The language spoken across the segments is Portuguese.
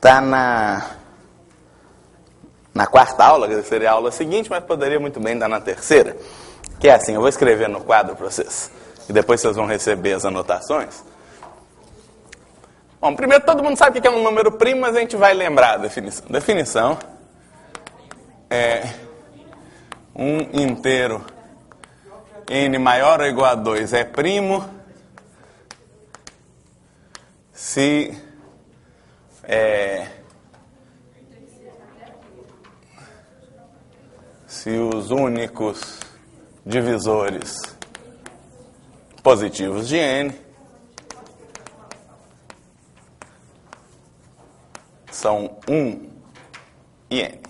está na quarta aula, que seria a aula seguinte, mas poderia muito bem estar na terceira. Que é assim, eu vou escrever no quadro para vocês, e depois vocês vão receber as anotações. Bom, primeiro todo mundo sabe o que é um número primo, mas a gente vai lembrar a definição. Definição é um inteiro n maior ou igual a 2 é primo se os únicos divisores positivos de n são 1 e n.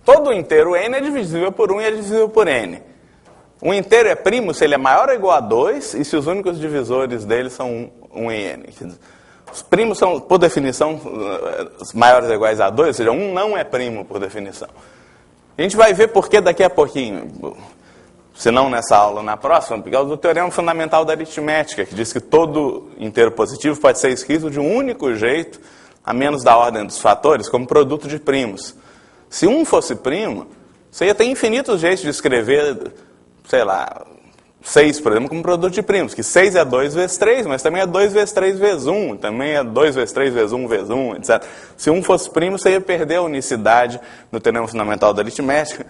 Todo inteiro n é divisível por 1 e é divisível por n. Um inteiro é primo se ele é maior ou igual a 2 e se os únicos divisores dele são 1 e n. Os primos são, por definição, maiores ou iguais a 2, ou seja, 1 não é primo por definição. A gente vai ver por que daqui a pouquinho, se não nessa aula, na próxima, por causa do teorema fundamental da aritmética, que diz que todo inteiro positivo pode ser escrito de um único jeito, a menos da ordem dos fatores, como produto de primos. Se 1 fosse primo, você ia ter infinitos jeitos de escrever, sei lá, 6, por exemplo, como produto de primos, que 6 é 2 vezes 3, mas também é 2 vezes 3 vezes 1, também é 2 vezes 3 vezes 1 vezes 1, etc. Se 1 fosse primo, você ia perder a unicidade no teorema fundamental da aritmética,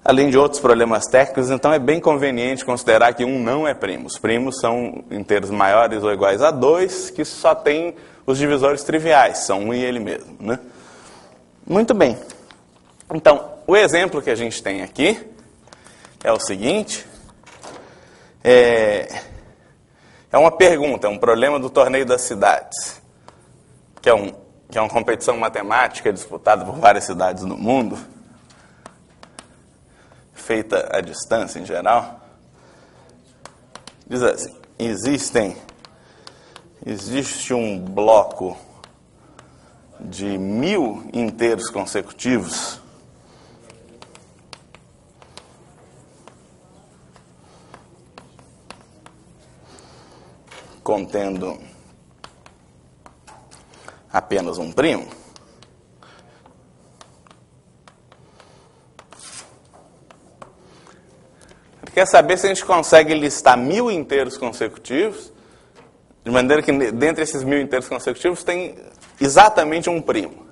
além de outros problemas técnicos, então é bem conveniente considerar que 1 não é primo. Os primos são inteiros maiores ou iguais a 2, que só tem os divisores triviais, são 1 e ele mesmo, né? Muito bem. Então, o exemplo que a gente tem aqui é o seguinte, é uma pergunta, é um problema do Torneio das Cidades, que é uma competição matemática disputada por várias cidades no mundo, feita à distância em geral. Diz assim, existe um bloco de 1000 inteiros consecutivos contendo apenas um primo. Ele quer saber se a gente consegue listar 1000 inteiros consecutivos, de maneira que dentre esses 1000 inteiros consecutivos tem exatamente um primo.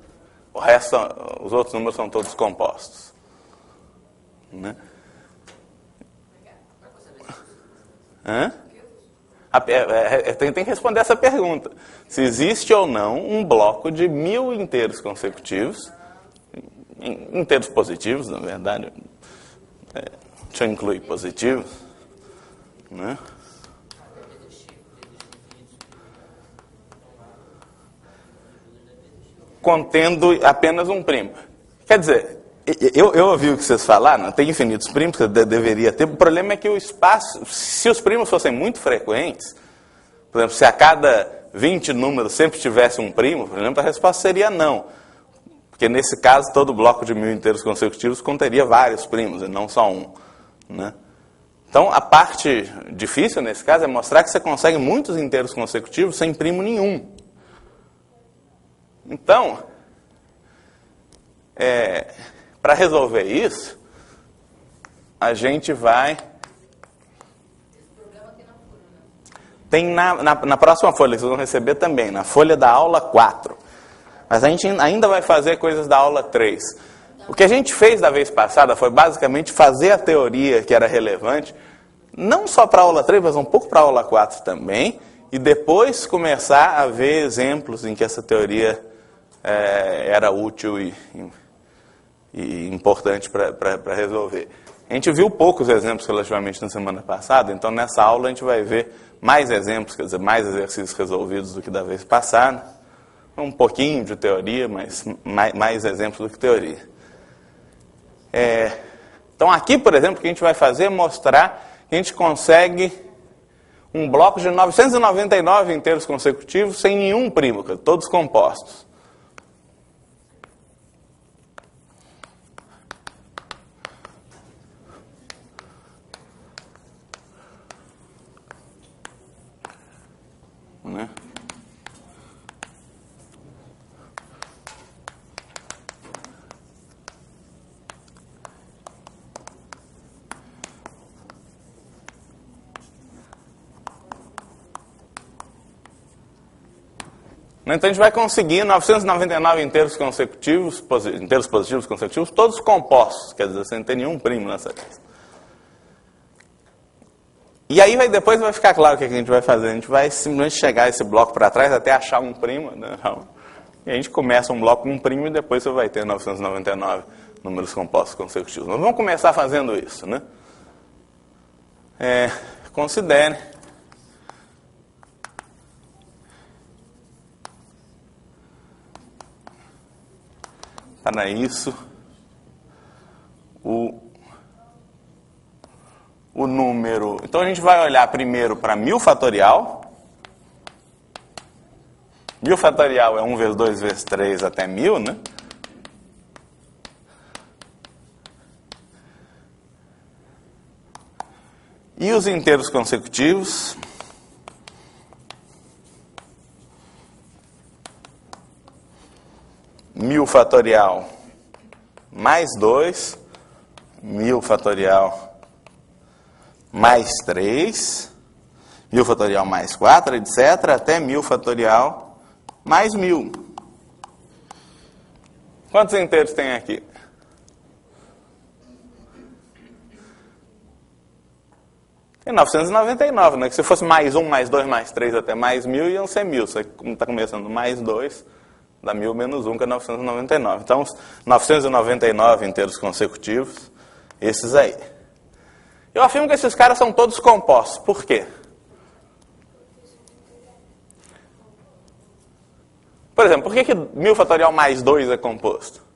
O resto, os outros números são todos compostos. Né? Hã? Tem que responder essa pergunta. Se existe ou não um bloco de 1000 inteiros consecutivos, inteiros positivos, na verdade, deixa eu incluir positivos, né? Contendo apenas um primo. Quer dizer, eu ouvi o que vocês falaram, tem infinitos primos, que deveria ter. O problema é que o espaço, se os primos fossem muito frequentes, por exemplo, se a cada 20 números sempre tivesse um primo, por exemplo, a resposta seria não. Porque nesse caso, todo bloco de 1000 inteiros consecutivos conteria vários primos, e não só um. Né? Então, a parte difícil nesse caso é mostrar que você consegue muitos inteiros consecutivos sem primo nenhum. Então, para resolver isso, a gente vai... Tem na próxima folha, que vocês vão receber também, na folha da aula 4. Mas a gente ainda vai fazer coisas da aula 3. O que a gente fez da vez passada foi basicamente fazer a teoria que era relevante, não só para a aula 3, mas um pouco para a aula 4 também, e depois começar a ver exemplos em que essa teoria era útil e importante para resolver. A gente viu poucos exemplos relativamente na semana passada, então nessa aula a gente vai ver mais exemplos, quer dizer, mais exercícios resolvidos do que da vez passada. Um pouquinho de teoria, mas mais exemplos do que teoria. Então aqui, por exemplo, o que a gente vai fazer é mostrar que a gente consegue um bloco de 999 inteiros consecutivos sem nenhum primo, todos compostos. Né? Então a gente vai conseguir 999 inteiros positivos consecutivos, todos compostos, quer dizer, sem ter nenhum primo nessa lista. E aí depois vai ficar claro o que a gente vai fazer. A gente vai simplesmente chegar esse bloco para trás até achar um primo, né? E a gente começa um bloco com um primo e depois você vai ter 999 números compostos consecutivos. Nós vamos começar fazendo isso, né? Considere para isso o número. Então a gente vai olhar primeiro para 1000 fatorial. 1000 fatorial é 1 vezes 2 vezes 3 até 1000, né? E os inteiros consecutivos. Mil fatorial mais 2, 1000 fatorial mais 3, 1000 fatorial mais 4, etc., até 1000 fatorial mais 1000. Quantos inteiros tem aqui? Tem 999, né? Que se fosse mais 1, mais 2, mais 3, até mais 1000, iam ser 1000. Você está começando mais 2, dá 1000 menos 1, que é 999. Então, os 999 inteiros consecutivos, esses aí. Eu afirmo que esses caras são todos compostos. Por quê? Por exemplo, por que 1000 fatorial mais 2 é composto?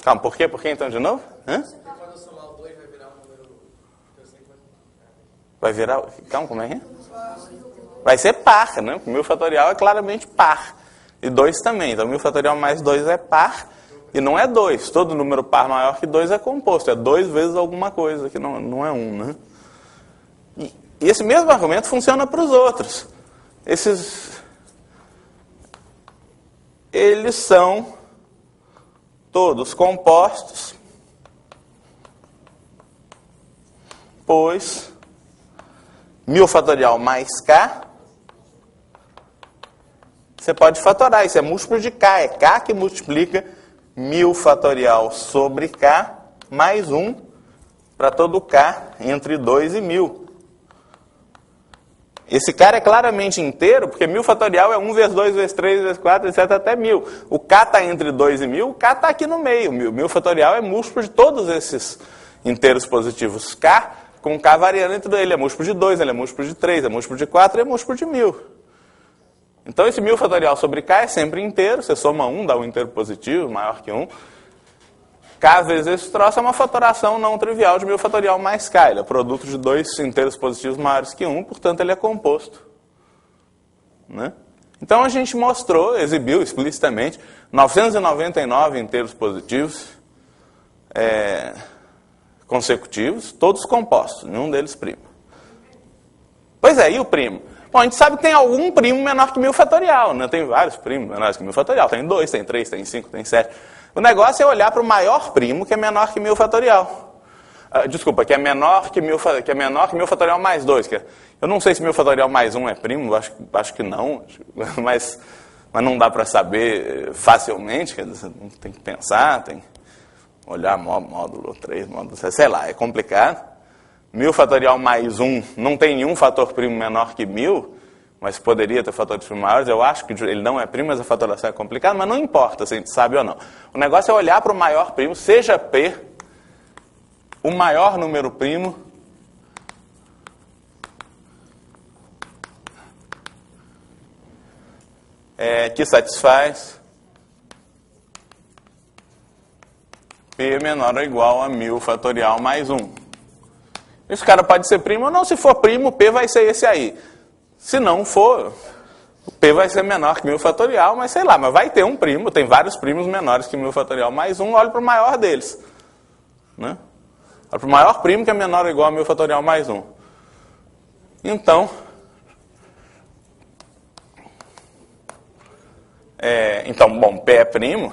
Calma, por quê? Por que então de novo? Hã? Quando eu somar o 2 vai virar um número que eu sei que Vai virar... Calma, como é que é? Vai ser par, né? 1000 fatorial é claramente par. E 2 também. Então 1000 fatorial mais 2 é par. E não é 2. Todo número par maior que 2 é composto. É 2 vezes alguma coisa, que não é 1, né? E esse mesmo argumento funciona para os outros. Eles são todos compostos, pois 1000 fatorial mais k, você pode fatorar, isso é múltiplo de k, é k que multiplica 1000 fatorial sobre k mais 1 para todo k entre 2 e 1000. Esse cara é claramente inteiro, porque 1000 fatorial é 1 vezes 2 vezes 3 vezes 4, etc. até 1000. O k está entre 2 e 1000, o k está aqui no meio. 1000 fatorial é múltiplo de todos esses inteiros positivos k, com k variando entre ele. É múltiplo de 2, ele é múltiplo de 3, é múltiplo de 4 e é múltiplo de 1000. Então esse 1000 fatorial sobre k é sempre inteiro. Você soma 1, dá um inteiro positivo, maior que 1. K vezes esse troço é uma fatoração não trivial de 1000 fatorial mais k. Ele é produto de dois inteiros positivos maiores que 1, portanto ele é composto. Né? Então a gente mostrou, exibiu explicitamente, 999 inteiros positivos consecutivos, todos compostos, nenhum deles primo. Pois é, e o primo? Bom, a gente sabe que tem algum primo menor que 1000 fatorial, né? Tem vários primos menores que 1000 fatorial. Tem 2, tem 3, tem 5, tem 7... O negócio é olhar para o maior primo, que é menor que 1000 fatorial. Desculpa, que é menor que 1000 fatorial mais 2. Eu não sei se 1000 fatorial mais 1 é primo, acho que não. Mas não dá para saber facilmente. Quer dizer, tem que pensar, tem que olhar módulo 3, módulo 6, sei lá, é complicado. 1000 fatorial mais 1 não tem nenhum fator primo menor que 1000, mas poderia ter fatores primos maiores. Eu acho que ele não é primo, mas a fatoração é complicada, mas não importa se a gente sabe ou não. O negócio é olhar para o maior primo, seja P, o maior número primo, que satisfaz P menor ou igual a 1000 fatorial mais 1. Esse cara pode ser primo ou não. Se for primo, P vai ser esse aí. Se não for, o P vai ser menor que 1000 fatorial, mas sei lá, mas vai ter um primo, tem vários primos menores que 1000 fatorial mais 1, olha para o maior deles. Né? Olha para o maior primo que é menor ou igual a 1000 fatorial mais 1. Então, bom, P é primo,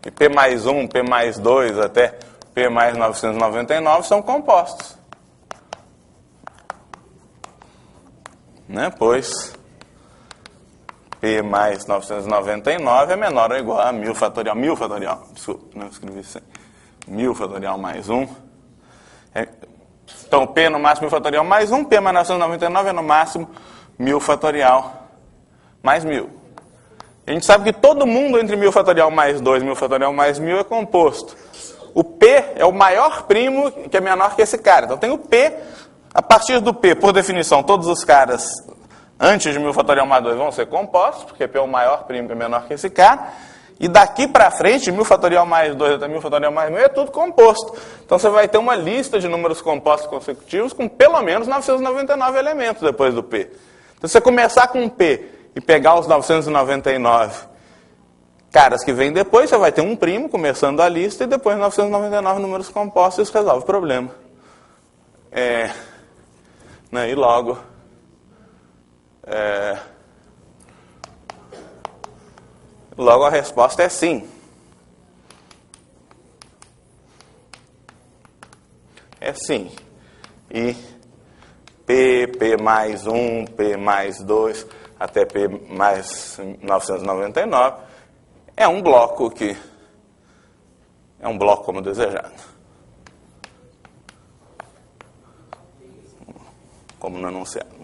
e P mais 1, P mais 2, até P mais 999 são compostos. Né? Pois P mais 999 é menor ou igual a 1000 fatorial, desculpa, não escrevi isso aí. 1000 fatorial mais 1. Então, P no máximo 1000 fatorial mais 1, P mais 999 é no máximo 1000 fatorial mais 1000. A gente sabe que todo mundo entre 1000 fatorial mais 2 e 1000 fatorial mais 1000 é composto. O P é o maior primo que é menor que esse cara. Então, tem o P, a partir do P, por definição, todos os caras antes de 1000 fatorial mais 2 vão ser compostos, porque P é o maior primo que é menor que esse cara. E daqui para frente, 1000 fatorial mais 2 até 1000 fatorial mais 1000 é tudo composto. Então você vai ter uma lista de números compostos consecutivos com pelo menos 999 elementos depois do P. Então se você começar com P e pegar os 999 caras que vêm depois, você vai ter um primo começando a lista e depois 999 números compostos, isso resolve o problema. Né? E logo... Logo a resposta é sim. É sim. E P mais 1, P mais 2, até P mais 999 é um bloco que é um bloco como desejado. Como no enunciado.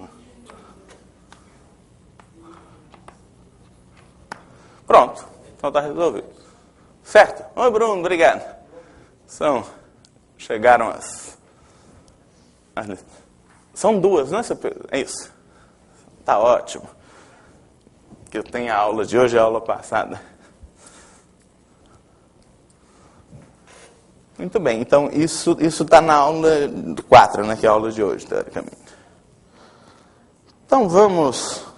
Pronto, então está resolvido. Certo? Oi, Bruno, obrigado. Chegaram as são duas, não é? É isso. Tá ótimo. Que eu tenho a aula de hoje e a aula passada. Muito bem, então isso está na aula 4, né? Que é a aula de hoje, teoricamente. Então vamos...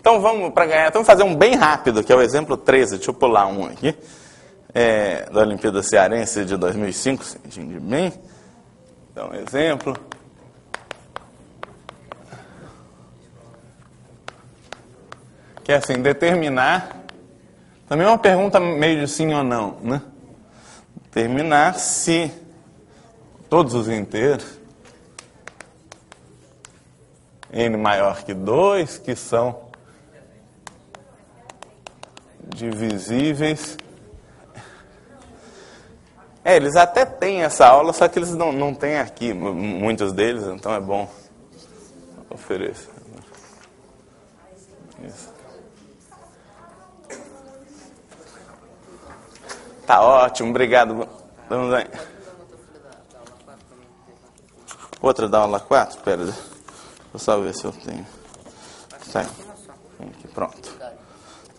Então vamos para ganhar, vamos fazer um bem rápido, que é o exemplo 13, deixa eu pular um aqui, da Olimpíada Cearense de 2005, se entendi bem. Então, exemplo. Que é assim, determinar, também é uma pergunta meio de sim ou não, né? Determinar se todos os inteiros, n maior que 2, que são divisíveis. Eles até têm essa aula, só que eles não têm aqui, muitos deles, então é bom oferecer. Isso. Tá ótimo, obrigado. Vamos aí. Outra da aula 4? Espera, deixa eu só ver se eu tenho. Tá aqui, pronto.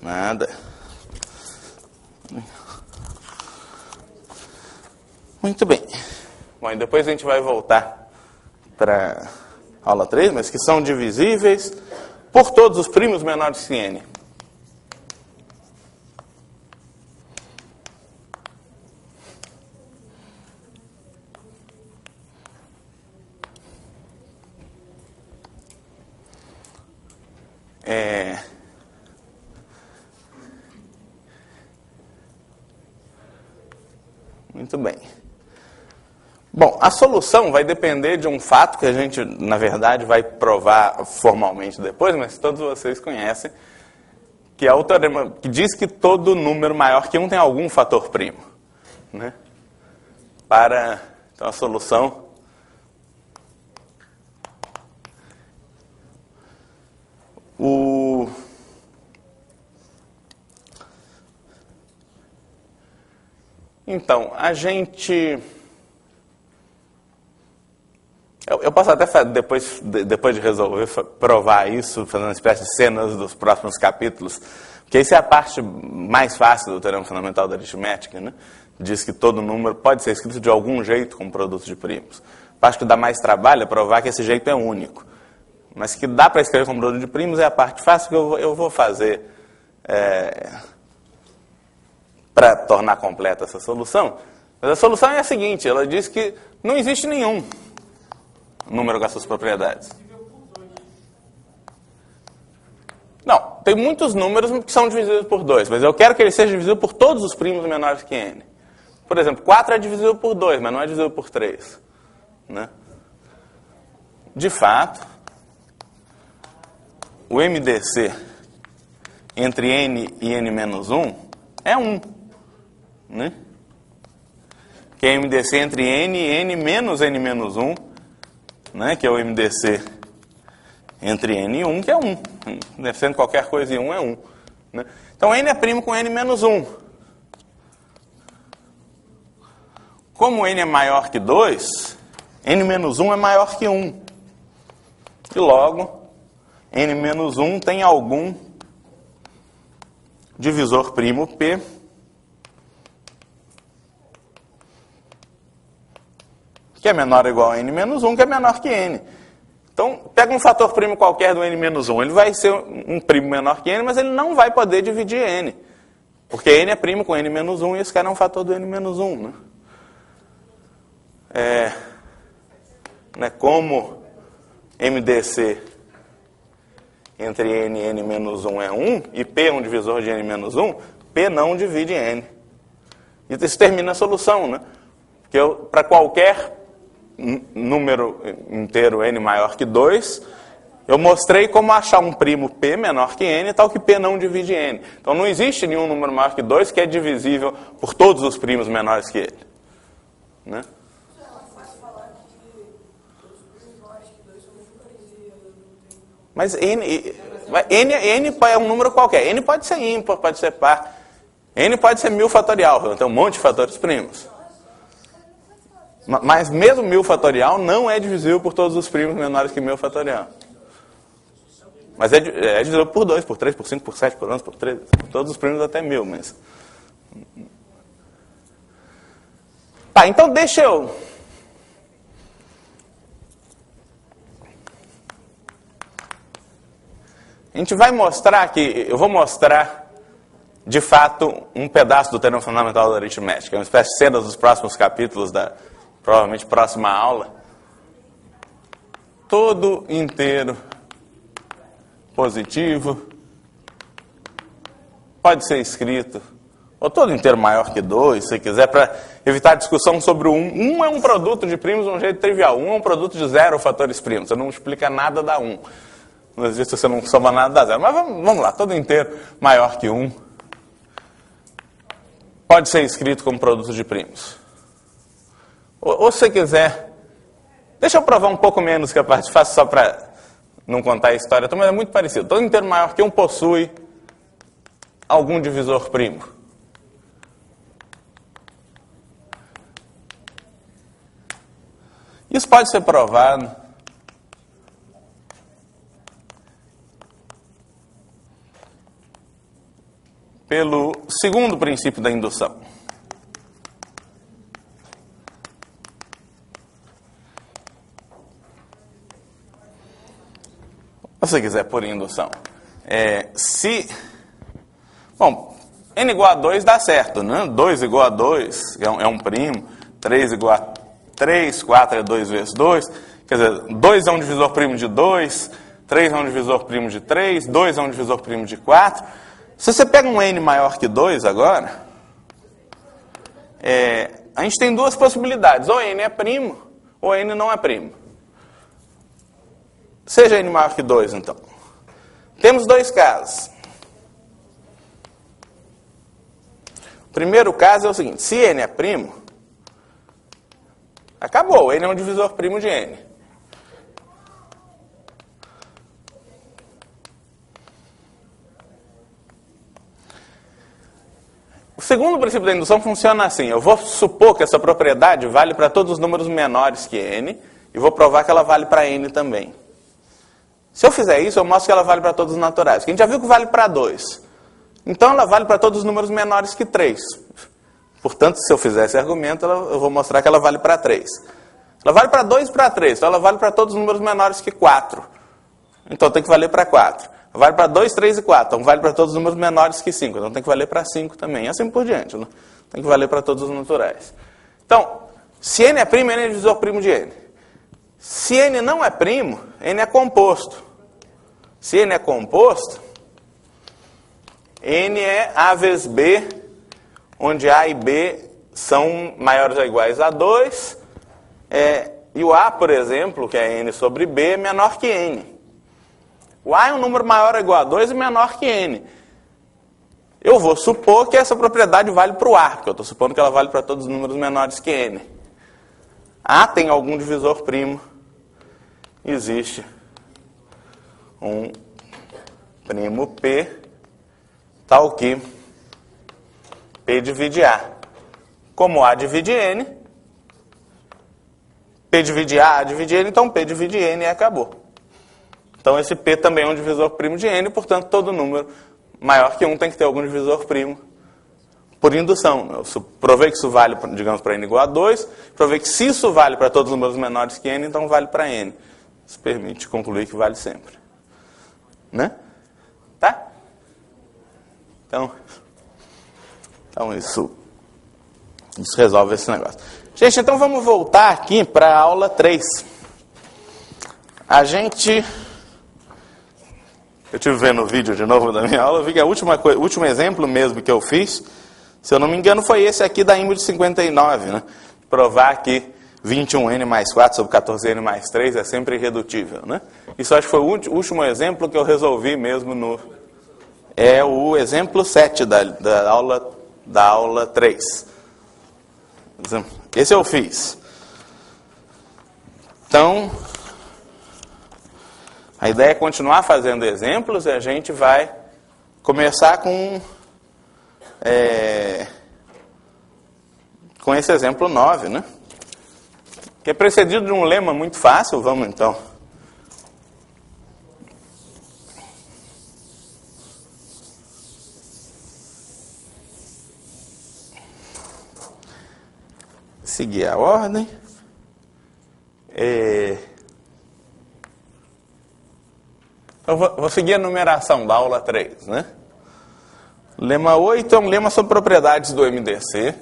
Nada. Muito bem. Bom, e depois a gente vai voltar para aula 3, mas que são divisíveis por todos os primos menores que n. Muito bem. Bom, a solução vai depender de um fato que a gente, na verdade, vai provar formalmente depois, mas todos vocês conhecem, que é o teorema que diz que todo número maior que 1 tem algum fator primo. Né? Então, a solução... Então, a gente... Eu posso até, depois de resolver, provar isso, fazendo uma espécie de cenas dos próximos capítulos, porque isso é a parte mais fácil do teorema fundamental da aritmética, né? Diz que todo número pode ser escrito de algum jeito com produtos de primos. A parte que dá mais trabalho é provar que esse jeito é único. Mas que dá para escrever como produto de primos é a parte fácil que eu vou fazer para tornar completa essa solução. Mas a solução é a seguinte, ela diz que não existe nenhum número com essas propriedades. Não, tem muitos números que são divisíveis por 2, mas eu quero que ele seja divisível por todos os primos menores que n. Por exemplo, 4 é divisível por 2, mas não é divisível por 3. Né? De fato, o MDC entre n e n-1 é 1. Né? Que é MDC entre n e n menos n-1, né? Que é o MDC entre n e 1, que é 1. Sendo qualquer coisa em 1 é 1. Né? Então, n é primo com n menos 1. Como n é maior que 2, n menos 1 é maior que 1. E logo, n menos 1 tem algum divisor primo p que é menor ou igual a n menos 1, que é menor que n. Então, pega um fator primo qualquer do n menos 1. Ele vai ser um primo menor que n, mas ele não vai poder dividir n. Porque n é primo com n menos 1 e esse cara é um fator do n menos 1. Né? Como MDC entre n e n menos 1 é 1, e p é um divisor de n menos 1, p não divide n. E isso termina a solução, né? Porque para qualquer número inteiro n maior que 2, eu mostrei como achar um primo p menor que n, tal que p não divide n. Então não existe nenhum número maior que 2 que é divisível por todos os primos menores que ele. Né? Mas n é um número qualquer. N pode ser ímpar, pode ser par. N pode ser 1000 fatorial. Tem um monte de fatores primos. Mas mesmo 1000 fatorial não é divisível por todos os primos menores que 1000 fatorial. Mas é divisível por 2, por 3, por 5, por 7, por 11, por 13. Por todos os primos até 1000. Mas... Tá, então deixa eu... A gente vai mostrar aqui, eu vou mostrar, de fato, um pedaço do teorema fundamental da aritmética. É uma espécie de cenas dos próximos capítulos da, provavelmente, próxima aula. Todo inteiro positivo pode ser escrito, ou todo inteiro maior que 2, se quiser, para evitar discussão sobre o 1. 1 é um produto de primos de um jeito trivial. 1 é um produto de 0 fatores primos. Você não explica nada da 1. Não existe, você não soma nada da 0. Mas vamos lá, todo inteiro maior que 1 pode ser escrito como produto de primos. Ou se você quiser, deixa eu provar um pouco menos que a parte fácil, só para não contar a história, mas é muito parecido. Todo inteiro maior que 1 possui algum divisor primo. Isso pode ser provado pelo segundo princípio da indução. Se você quiser por indução. Bom, n igual a 2 dá certo, né? 2 igual a 2 é um primo, 3 igual a 3, 4 é 2 vezes 2, quer dizer, 2 é um divisor primo de 2, 3 é um divisor primo de 3, 2 é um divisor primo de 4. Se você pega um n maior que 2 agora, a gente tem duas possibilidades. Ou n é primo, ou n não é primo. Seja n maior que 2, então. Temos dois casos. O primeiro caso é o seguinte. Se n é primo, acabou. N é um divisor primo de n. O segundo princípio da indução funciona assim. Eu vou supor que essa propriedade vale para todos os números menores que n e vou provar que ela vale para n também. Se eu fizer isso, eu mostro que ela vale para todos os naturais. Porque a gente já viu que vale para 2. Então ela vale para todos os números menores que 3. Portanto, se eu fizer esse argumento, eu vou mostrar que ela vale para 3. Ela vale para 2 e para 3, então ela vale para todos os números menores que 4. Então tem que valer para 4. Vale para 2, 3 e 4, então vale para todos os números menores que 5. Então tem que valer para 5 também, e assim por diante. Né? Tem que valer para todos os naturais. Então, se n é primo, n é divisor primo de n. Se n não é primo, n é composto. Se n é composto, n é A vezes B, onde A e B são maiores ou iguais a 2, e o A, por exemplo, que é n sobre B, é menor que n. O A é um número maior ou igual a 2 e menor que n. Eu vou supor que essa propriedade vale para o A, porque eu estou supondo que ela vale para todos os números menores que n. A tem algum divisor primo. Existe um primo P, tal que P divide A. Como A divide N, P divide A divide N, então P divide N e acabou. Então esse P também é um divisor primo de N, portanto todo número maior que 1 tem que ter algum divisor primo por indução. Eu provei que isso vale, digamos, para N igual a 2, provei que se isso vale para todos os números menores que N, então vale para N. Isso permite concluir que vale sempre. Né? Tá? Então isso resolve esse negócio. Gente, então vamos voltar aqui para a aula 3. Eu estive vendo o vídeo de novo da minha aula, eu vi que o último exemplo mesmo que eu fiz, se eu não me engano, foi esse aqui da IMO de 59, né? Provar que 21n mais 4 sobre 14n mais 3 é sempre irredutível, né? Isso acho que foi o último exemplo que eu resolvi mesmo é o exemplo 7 da aula 3. Esse eu fiz. Então, a ideia é continuar fazendo exemplos e a gente vai começar com esse exemplo 9, né? Que é precedido de um lema muito fácil. Vamos então. Seguir a ordem. Eu vou seguir a numeração da aula 3, né? Lema 8 é um lema sobre propriedades do MDC.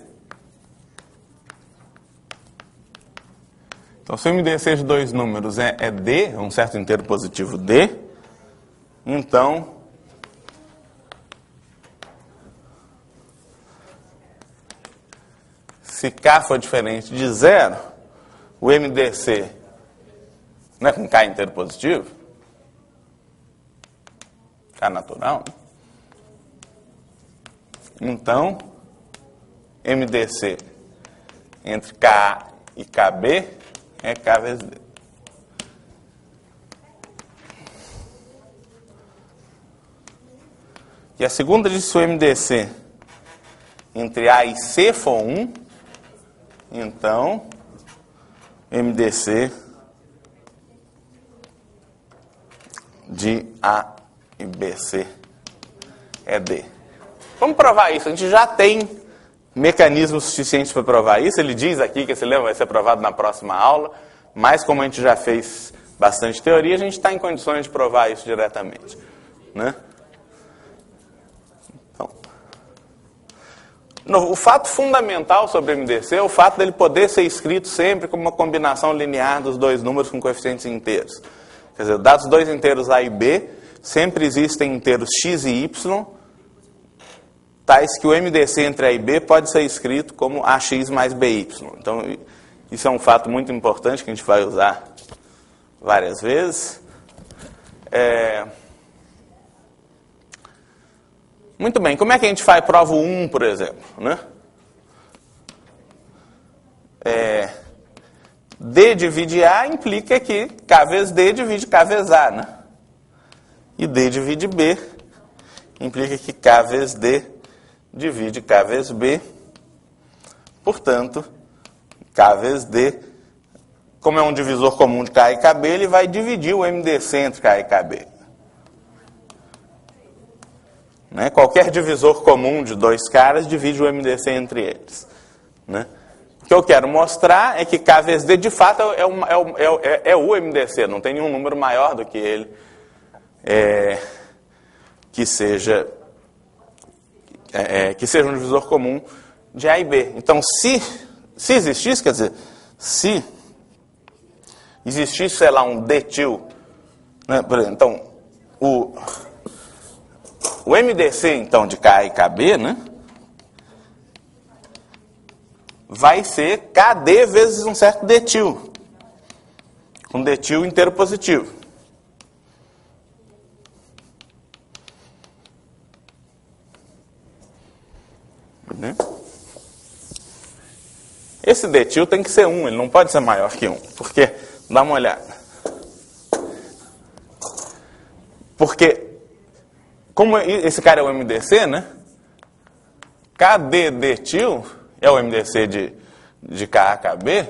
Então, se o MDC de dois números é D, um certo inteiro positivo D, então se K for diferente de 0, o MDC não é com K inteiro positivo? K natural, né? Então, MDC entre K e KB é K vezes D. E a segunda diz se o MDC entre A e C for 1, então MDC de A e BC é D. Vamos provar isso. A gente já tem mecanismos suficientes para provar isso. Ele diz aqui que esse lema vai ser provado na próxima aula, mas como a gente já fez bastante teoria, a gente está em condições de provar isso diretamente, né? Então, o fato fundamental sobre o MDC é o fato dele poder ser escrito sempre como uma combinação linear dos dois números com coeficientes inteiros. Quer dizer, dados os dois inteiros A e B, sempre existem inteiros x e y, tais que o MDC entre A e B pode ser escrito como AX mais BY. Então, isso é um fato muito importante que a gente vai usar várias vezes. Muito bem, como é que a gente faz prova 1, por exemplo, né? D divide A implica que K vezes D divide K vezes A, né? E D divide B implica que K vezes D divide K vezes B. Portanto, K vezes D, como é um divisor comum de K e KB, ele vai dividir o MDC entre K e KB. Né? Qualquer divisor comum de dois caras divide o MDC entre eles. Né? O que eu quero mostrar é que K vezes D, de fato, é o MDC, não tem nenhum número maior do que ele que seja um divisor comum de A e B. Então, se existisse, quer dizer, se existisse, sei lá, um D-til, né, por exemplo, então, o MDC, então, de K e KB, né, vai ser KD vezes um certo D-til, um D-til inteiro positivo. Né? Esse D-til tem que ser 1, ele não pode ser maior que 1, porque, dá uma olhada, porque, como esse cara é o MDC, né, KD D-til é o MDC de KA-KB,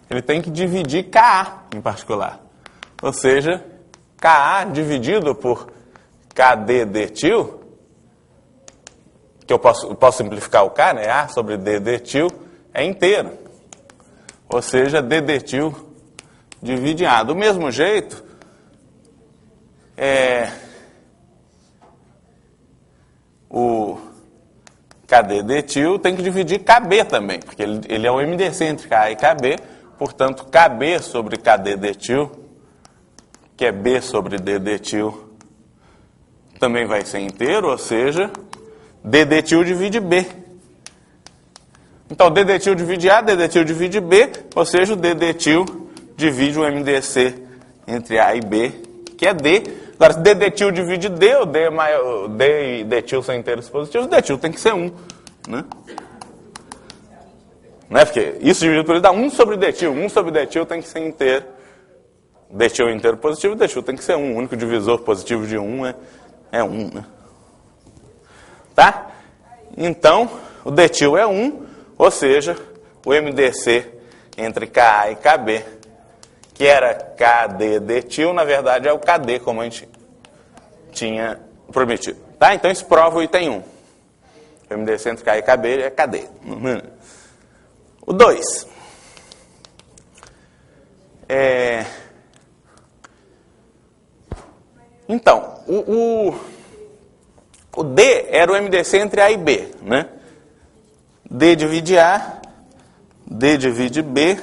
ele tem que dividir KA em particular. Ou seja, KA dividido por KD D-til, que eu posso simplificar o K, né? A sobre D D-til é inteiro. Ou seja, D D-til divide A. Do mesmo jeito, o KD D-til tem que dividir KB também, porque ele é o MDC entre K e KB, portanto, KB sobre KD D-til, que é B sobre D D-til, também vai ser inteiro, ou seja, D D-til divide B. Então, D D-til divide A, D D-til divide B, ou seja, o D D-til divide o MDC entre A e B, que é D. Agora, se D D-til divide D, o D e D-til são inteiros positivos, o D-til tem que ser 1. Né? Não é? Porque isso dividido por isso dá 1 sobre D-til. 1 sobre D-til tem que ser inteiro. D-til é inteiro positivo, D-til tem que ser 1. O único divisor positivo de 1 é 1. Né? Tá? Então, o D-til é 1, ou seja, o MDC entre KA e KB, que era KD D-til, na verdade é o KD, como a gente tinha prometido. Tá? Então, isso prova o item 1. O MDC entre K e KB é KD. O 2. Então, o D era o MDC entre A e B, né? D divide A, D divide B.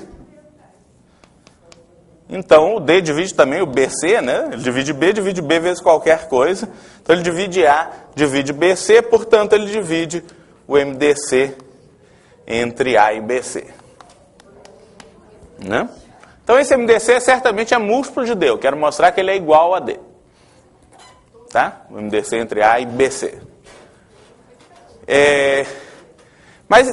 Então, o D divide também o BC, né? Ele divide B vezes qualquer coisa. Então, ele divide A, divide BC, portanto, ele divide o MDC entre A e BC. Né? Então, esse MDC certamente é múltiplo de D. Eu quero mostrar que ele é igual a D. Tá? O MDC entre A e BC. Mas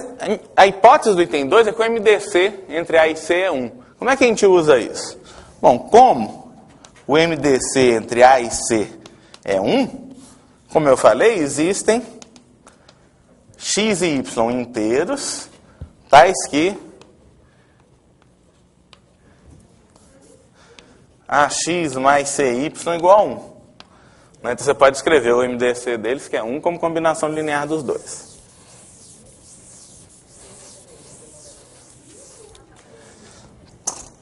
a hipótese do item 2 é que o MDC entre A e C é 1. Como é que a gente usa isso? Bom, como o MDC entre A e C é 1, como eu falei, existem x e y inteiros, tais que AX mais CY igual a 1. Então você pode escrever o MDC deles, que é 1, como combinação linear dos dois.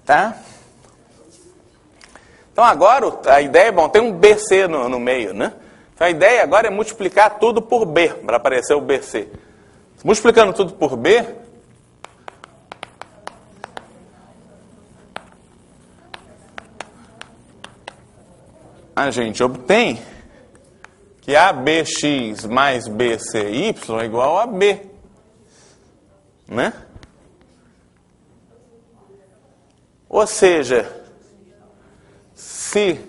Tá? Então agora a ideia é, tem um BC no meio, né? Então a ideia agora é multiplicar tudo por B, para aparecer o BC. Multiplicando tudo por B, a gente obtém que ABX mais BCY é igual a B. Né? Ou seja, se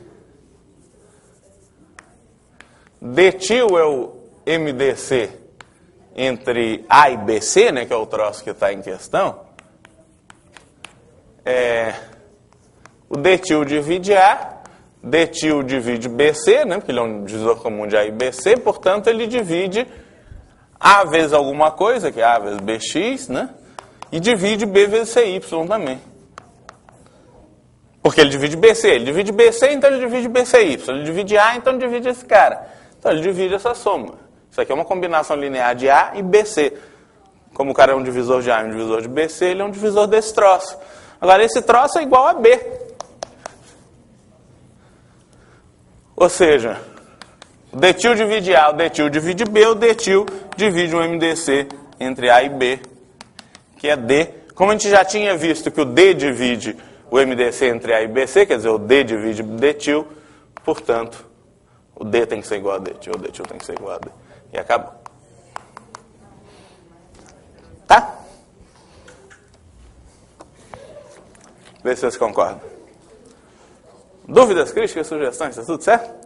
D-til é o MDC entre A e BC, né, que é o troço que está em questão, o D-til divide A, D-til divide BC, né, porque ele é um divisor comum de A e BC, portanto ele divide A vezes alguma coisa, que é A vezes BX, né, e divide B vezes CY também. Porque ele divide BC, então ele divide BCY, ele divide A, então ele divide esse cara. Então ele divide essa soma. Isso aqui é uma combinação linear de A e BC. Como o cara é um divisor de A e um divisor de BC, ele é um divisor desse troço. Agora, esse troço é igual a B. Ou seja, o detil divide A, o detil divide B, o detil divide o MDC entre A e B, que é D. Como a gente já tinha visto que o D divide o MDC entre A e BC, quer dizer, o D divide o detil, portanto, o D tem que ser igual a detil, o detil tem que ser igual a D. E acabou. Tá? Vê se vocês concordam. Dúvidas, críticas, sugestões, está tudo certo?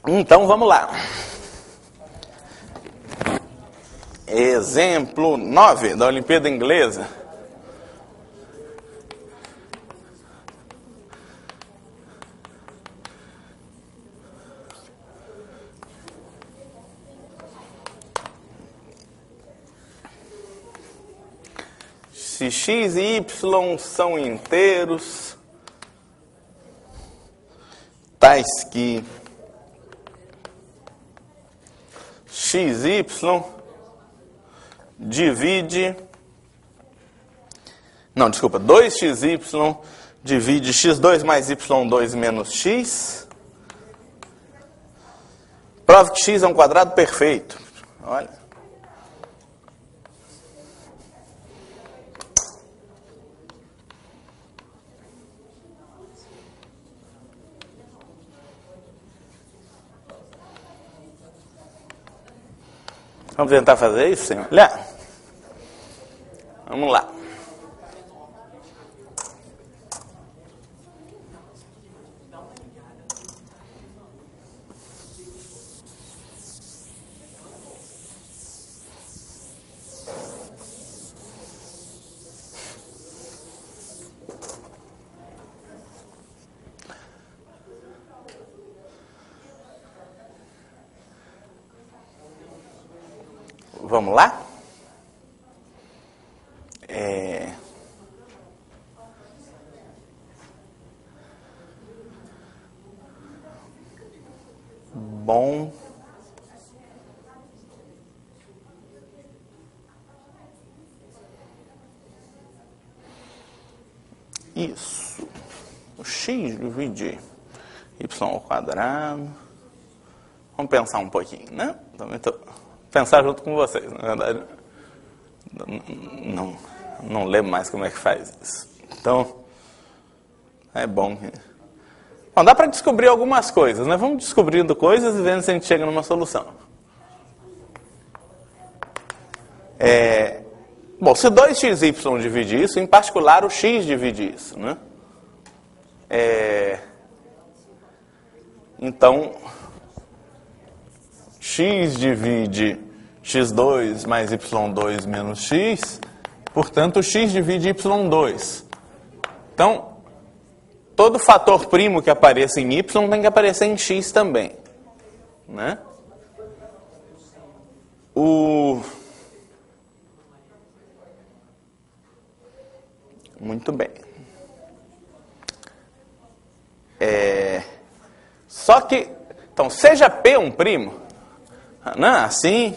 Então vamos lá. Exemplo 9 da Olimpíada Inglesa. Se x e y são inteiros, tais que xy divide... Não, desculpa, 2xy divide x2 mais y2 menos x. Prova que x é um quadrado perfeito. Olha. Vamos tentar fazer isso, senhor? Olha. Vamos lá. Vamos lá? Bom. Isso. O x divide y ao quadrado. Vamos pensar um pouquinho, né? Também estou... Pensar junto com vocês, na verdade. Não lembro mais como é que faz isso. Então, é bom. Bom, dá para descobrir algumas coisas, né? Vamos descobrindo coisas e vendo se a gente chega numa solução. Bom, se 2xy divide isso, em particular o x divide isso, né? Então, x divide x2 mais y2 menos x, portanto, x divide y2. Então, todo fator primo que apareça em y tem que aparecer em x também, né? Muito bem. Só que, então, seja P um primo, né? Assim,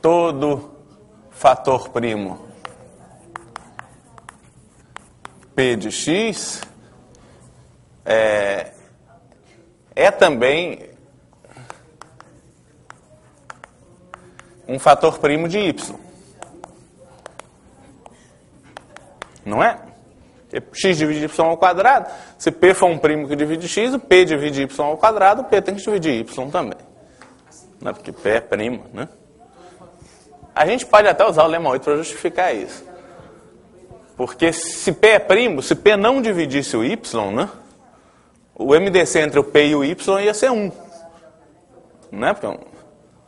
todo fator primo P de x é também um fator primo de y. Não é? X divide y ao quadrado. Se P for um primo que divide x, o P divide y ao quadrado, o P tem que dividir y também. Não é porque P é primo, né? A gente pode até usar o lema 8 para justificar isso. Porque se P é primo, se P não dividisse o y, né? O MDC entre o P e o y ia ser 1. Né? Porque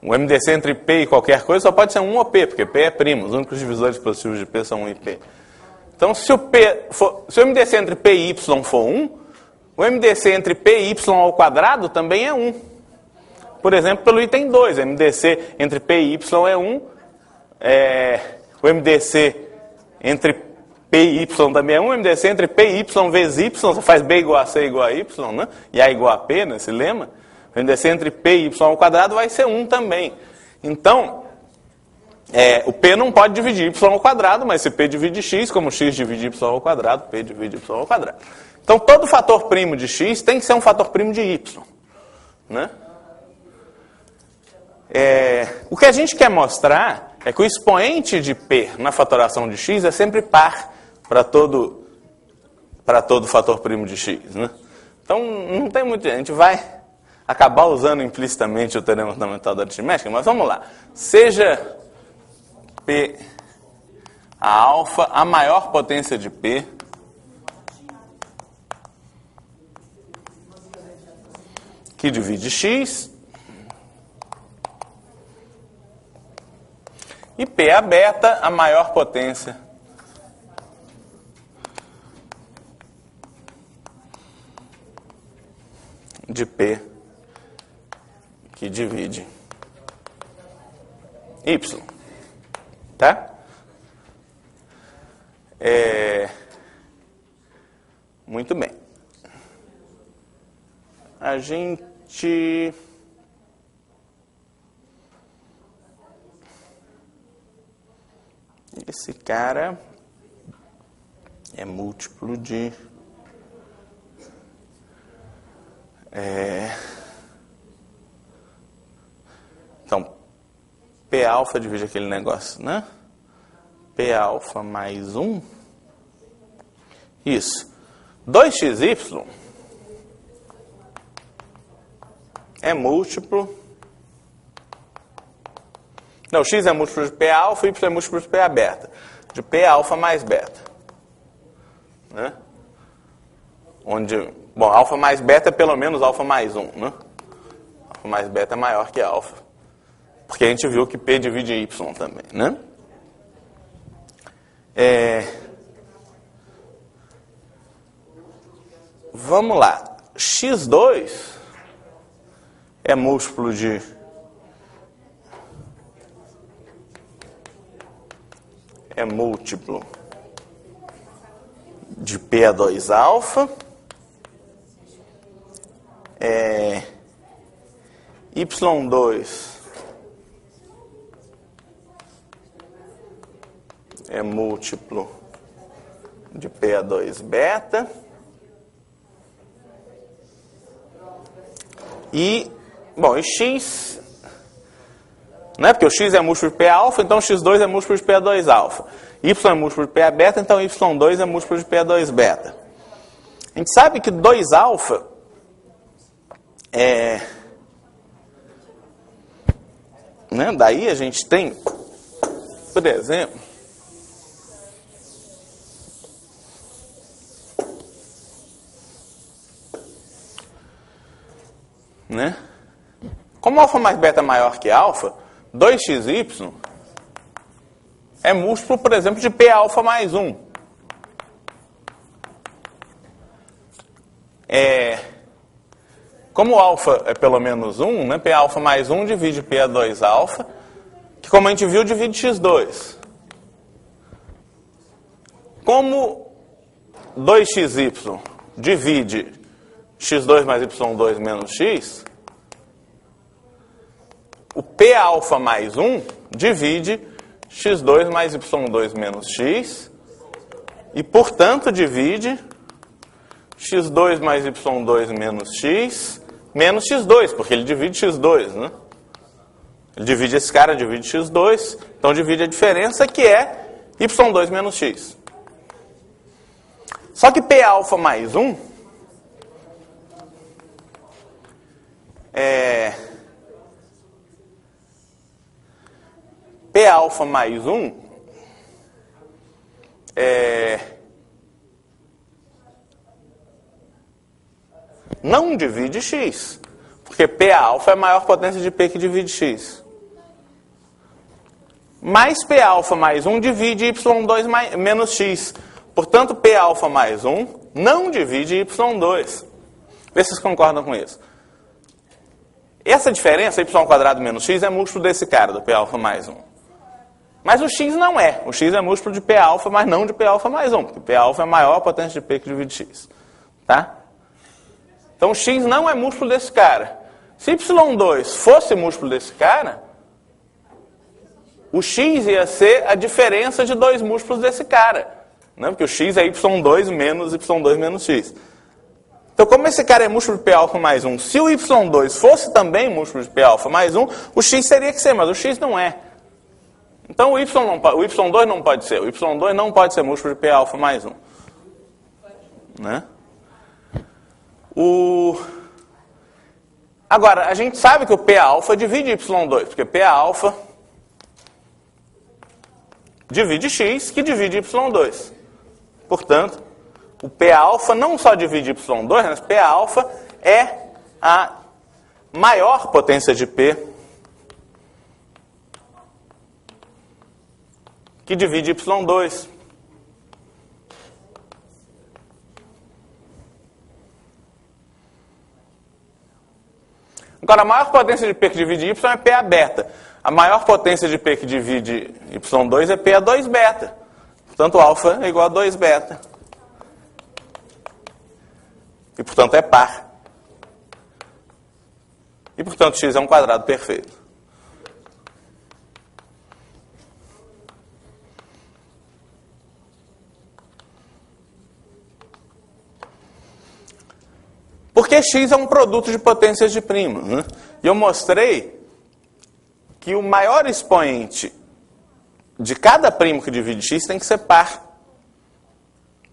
o MDC entre P e qualquer coisa só pode ser 1 ou P, porque P é primo. Os únicos divisores positivos de P são 1 e P. Então, se o MDC entre P e Y for 1, o MDC entre P e Y ao quadrado também é 1. por exemplo, pelo item 2. O MDC entre P e Y é 1. O MDC entre P e Y também é 1. O MDC entre P e Y vezes Y, você faz B igual a C igual a Y, né? E A igual a P, nesse lema. O MDC entre P e Y ao quadrado vai ser 1 também. Então, o P não pode dividir Y ao quadrado, mas se P divide X, como X divide Y ao quadrado, P divide Y ao quadrado. Então, todo fator primo de X tem que ser um fator primo de Y. Né? O que a gente quer mostrar é que o expoente de P na fatoração de X é sempre par para todo fator primo de X. Né? Então, não tem muito... A gente vai acabar usando implicitamente o teorema fundamental da aritmética, mas vamos lá. Seja P a alfa a maior potência de P que divide X, e P a beta a maior potência de P que divide Y. Tá? Muito bem. A gente... Esse cara é múltiplo de... Então, P alfa divide aquele negócio, né? P alfa mais 1. Isso. 2xy é múltiplo... Não, x é múltiplo de P alfa, y é múltiplo de P a beta. De P alfa mais beta. Né? Onde... Bom, alfa mais beta é pelo menos alfa mais 1, né? Alfa mais beta é maior que alfa. Porque a gente viu que P divide Y também, né? Vamos lá. x2 é múltiplo de... É múltiplo de P a 2 alfa. Y2 é múltiplo de P a 2 beta. E, bom, e X, né? Porque o X é múltiplo de P alfa, então X2 é múltiplo de P a 2 alfa. Y é múltiplo de P a beta, então Y2 é múltiplo de P a 2 beta. A gente sabe que 2 alfa né? Daí a gente tem, por exemplo, né? Como alfa mais beta é maior que alfa, 2xy é múltiplo, por exemplo, de P alfa mais 1. Como alfa é pelo menos 1, né? P alfa mais 1 divide P a 2 alfa, que como a gente viu, divide x2. Como 2xy divide x2 mais y2 menos x, o P alfa mais 1 divide x2 mais y2 menos x, e, portanto, divide x2 mais y2 menos x, menos x2, porque ele divide x2, né? Ele divide esse cara, divide x2, então divide a diferença, que é y2 menos x. Só que P alfa mais 1 P alfa mais 1 não divide x, porque P alfa é a maior potência de P que divide x. Mas P alfa mais 1 divide y2 menos x. Portanto, P alfa mais 1 não divide y2. Vê se vocês concordam com isso. Essa diferença, y² menos x, é múltiplo desse cara, do Pα mais 1. Mas o x não é. O x é múltiplo de Pα, mas não de Pα mais 1, porque Pα é maior a potência de P que divide x. Tá? Então o x não é múltiplo desse cara. Se y2 fosse múltiplo desse cara, o x ia ser a diferença de dois múltiplos desse cara. Né? Porque o x é y2 menos x. Então, como esse cara é múltiplo de Pα mais 1, se o y2 fosse também múltiplo de Pα mais 1, o x teria que ser, mas o x não é. Então, o y2 não pode ser. O y2 não pode ser múltiplo de Pα mais 1. Né? Agora, a gente sabe que o Pα divide y2, porque Pα divide x, que divide y2. Portanto, o Pα não só divide y2, mas Pα é a maior potência de P que divide y2. Agora, a maior potência de P que divide y é P beta. A maior potência de P que divide y2 é P 2 beta. Portanto, alfa é igual a 2 beta. E, portanto, é par. E, portanto, x é um quadrado perfeito. Porque x é um produto de potências de prima. Né? E eu mostrei que o maior expoente de cada primo que divide x tem que ser par.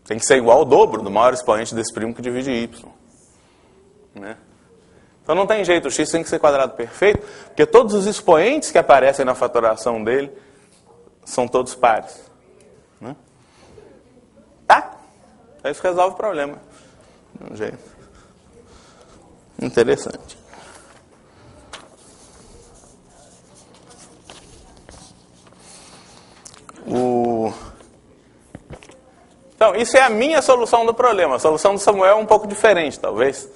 Tem que ser igual ao dobro do maior expoente desse primo que divide y. Né? Então não tem jeito, o x tem que ser quadrado perfeito, porque todos os expoentes que aparecem na fatoração dele são todos pares. Né? Tá? Isso resolve o problema. De um jeito interessante. Então, isso é a minha solução do problema. A solução do Samuel é um pouco diferente, talvez.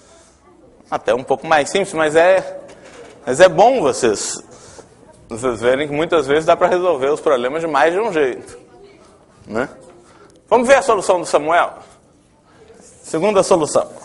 Até um pouco mais simples, mas é bom vocês verem que muitas vezes dá para resolver os problemas de mais de um jeito. Né? Vamos ver a solução do Samuel? Segunda solução.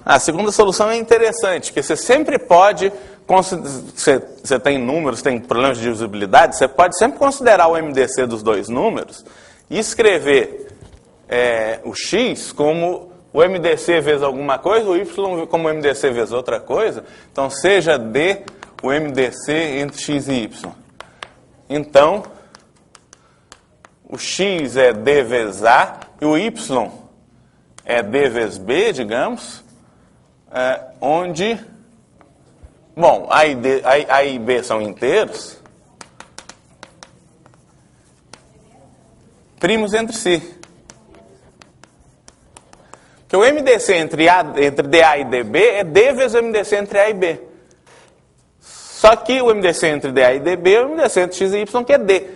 A segunda solução é interessante, porque você sempre pode, você tem números, tem problemas de divisibilidade, você pode sempre considerar o MDC dos dois números e escrever o x como o MDC vezes alguma coisa, o y como o MDC vezes outra coisa. Então, seja D o MDC entre x e y. Então, o x é D vezes A e o y é D vezes B, digamos. Onde, bom, A e B são inteiros, primos entre si. Porque o MDC entre DA e DB é D vezes o MDC entre A e B. Só que o MDC entre DA e DB é o MDC entre x e y, que é D.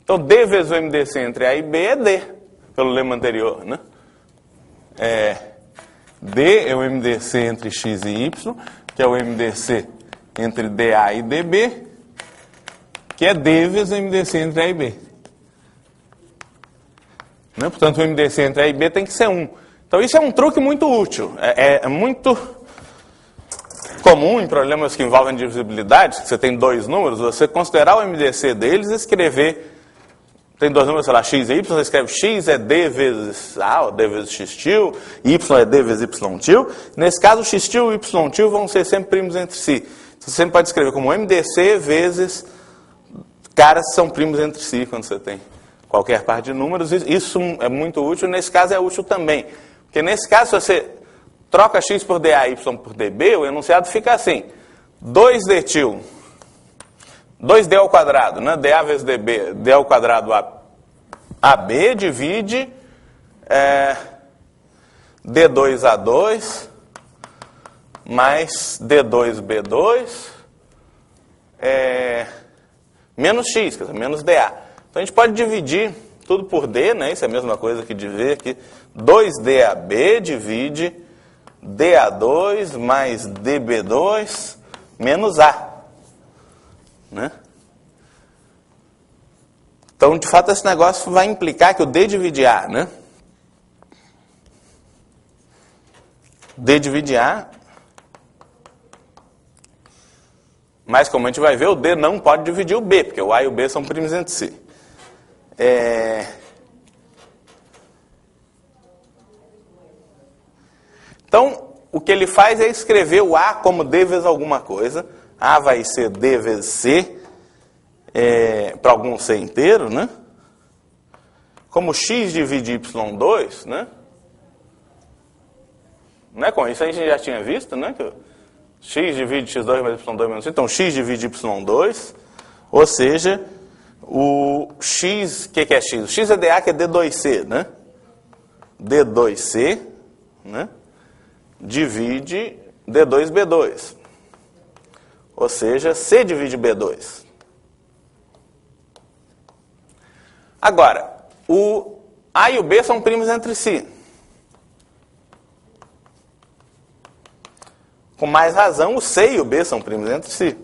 Então, D vezes o MDC entre A e B é D, pelo lema anterior, né? D é o MDC entre x e y, que é o MDC entre DA e DB, que é D vezes o MDC entre A e B. Né? Portanto, o MDC entre A e B tem que ser 1. Então, isso é um truque muito útil. É muito comum em problemas que envolvem divisibilidade, que você tem dois números, você considerar o MDC deles e escrever. Tem dois números, sei lá, x e y, você escreve x é d vezes A, ou d vezes x tio, y é d vezes y tio. Nesse caso, x tio e y tio vão ser sempre primos entre si. Você sempre pode escrever como MDC vezes caras que são primos entre si, quando você tem qualquer par de números. Isso é muito útil, nesse caso é útil também. Porque nesse caso, se você troca x por dA e y por dB, o enunciado fica assim. 2d tio, 2d ao quadrado, né? dA vezes dB, d ao quadrado AB divide D2A2 mais D2B2 menos x, quer dizer, menos dA. Então a gente pode dividir tudo por d, né? Isso é a mesma coisa que de ver aqui. 2DAB divide dA2 mais dB2 menos A. Né? Então, de fato, esse negócio vai implicar que o D divide A, né? D divide A. Mas, como a gente vai ver, o D não pode dividir o B, porque o A e o B são primos entre si. Então, o que ele faz é escrever o A como D vezes alguma coisa. A vai ser D vezes C, para algum C inteiro, né? Como x divide y2, né? Né? Com isso a gente já tinha visto, né? Que x divide x2 mais y2 menos y. Então, x divide y2, ou seja, o x, o que é x? O x é dA, que é D2C, né? D2C, né? Divide D2B2. Ou seja, C divide B2. Agora, o A e o B são primos entre si. Com mais razão, o C e o B são primos entre si.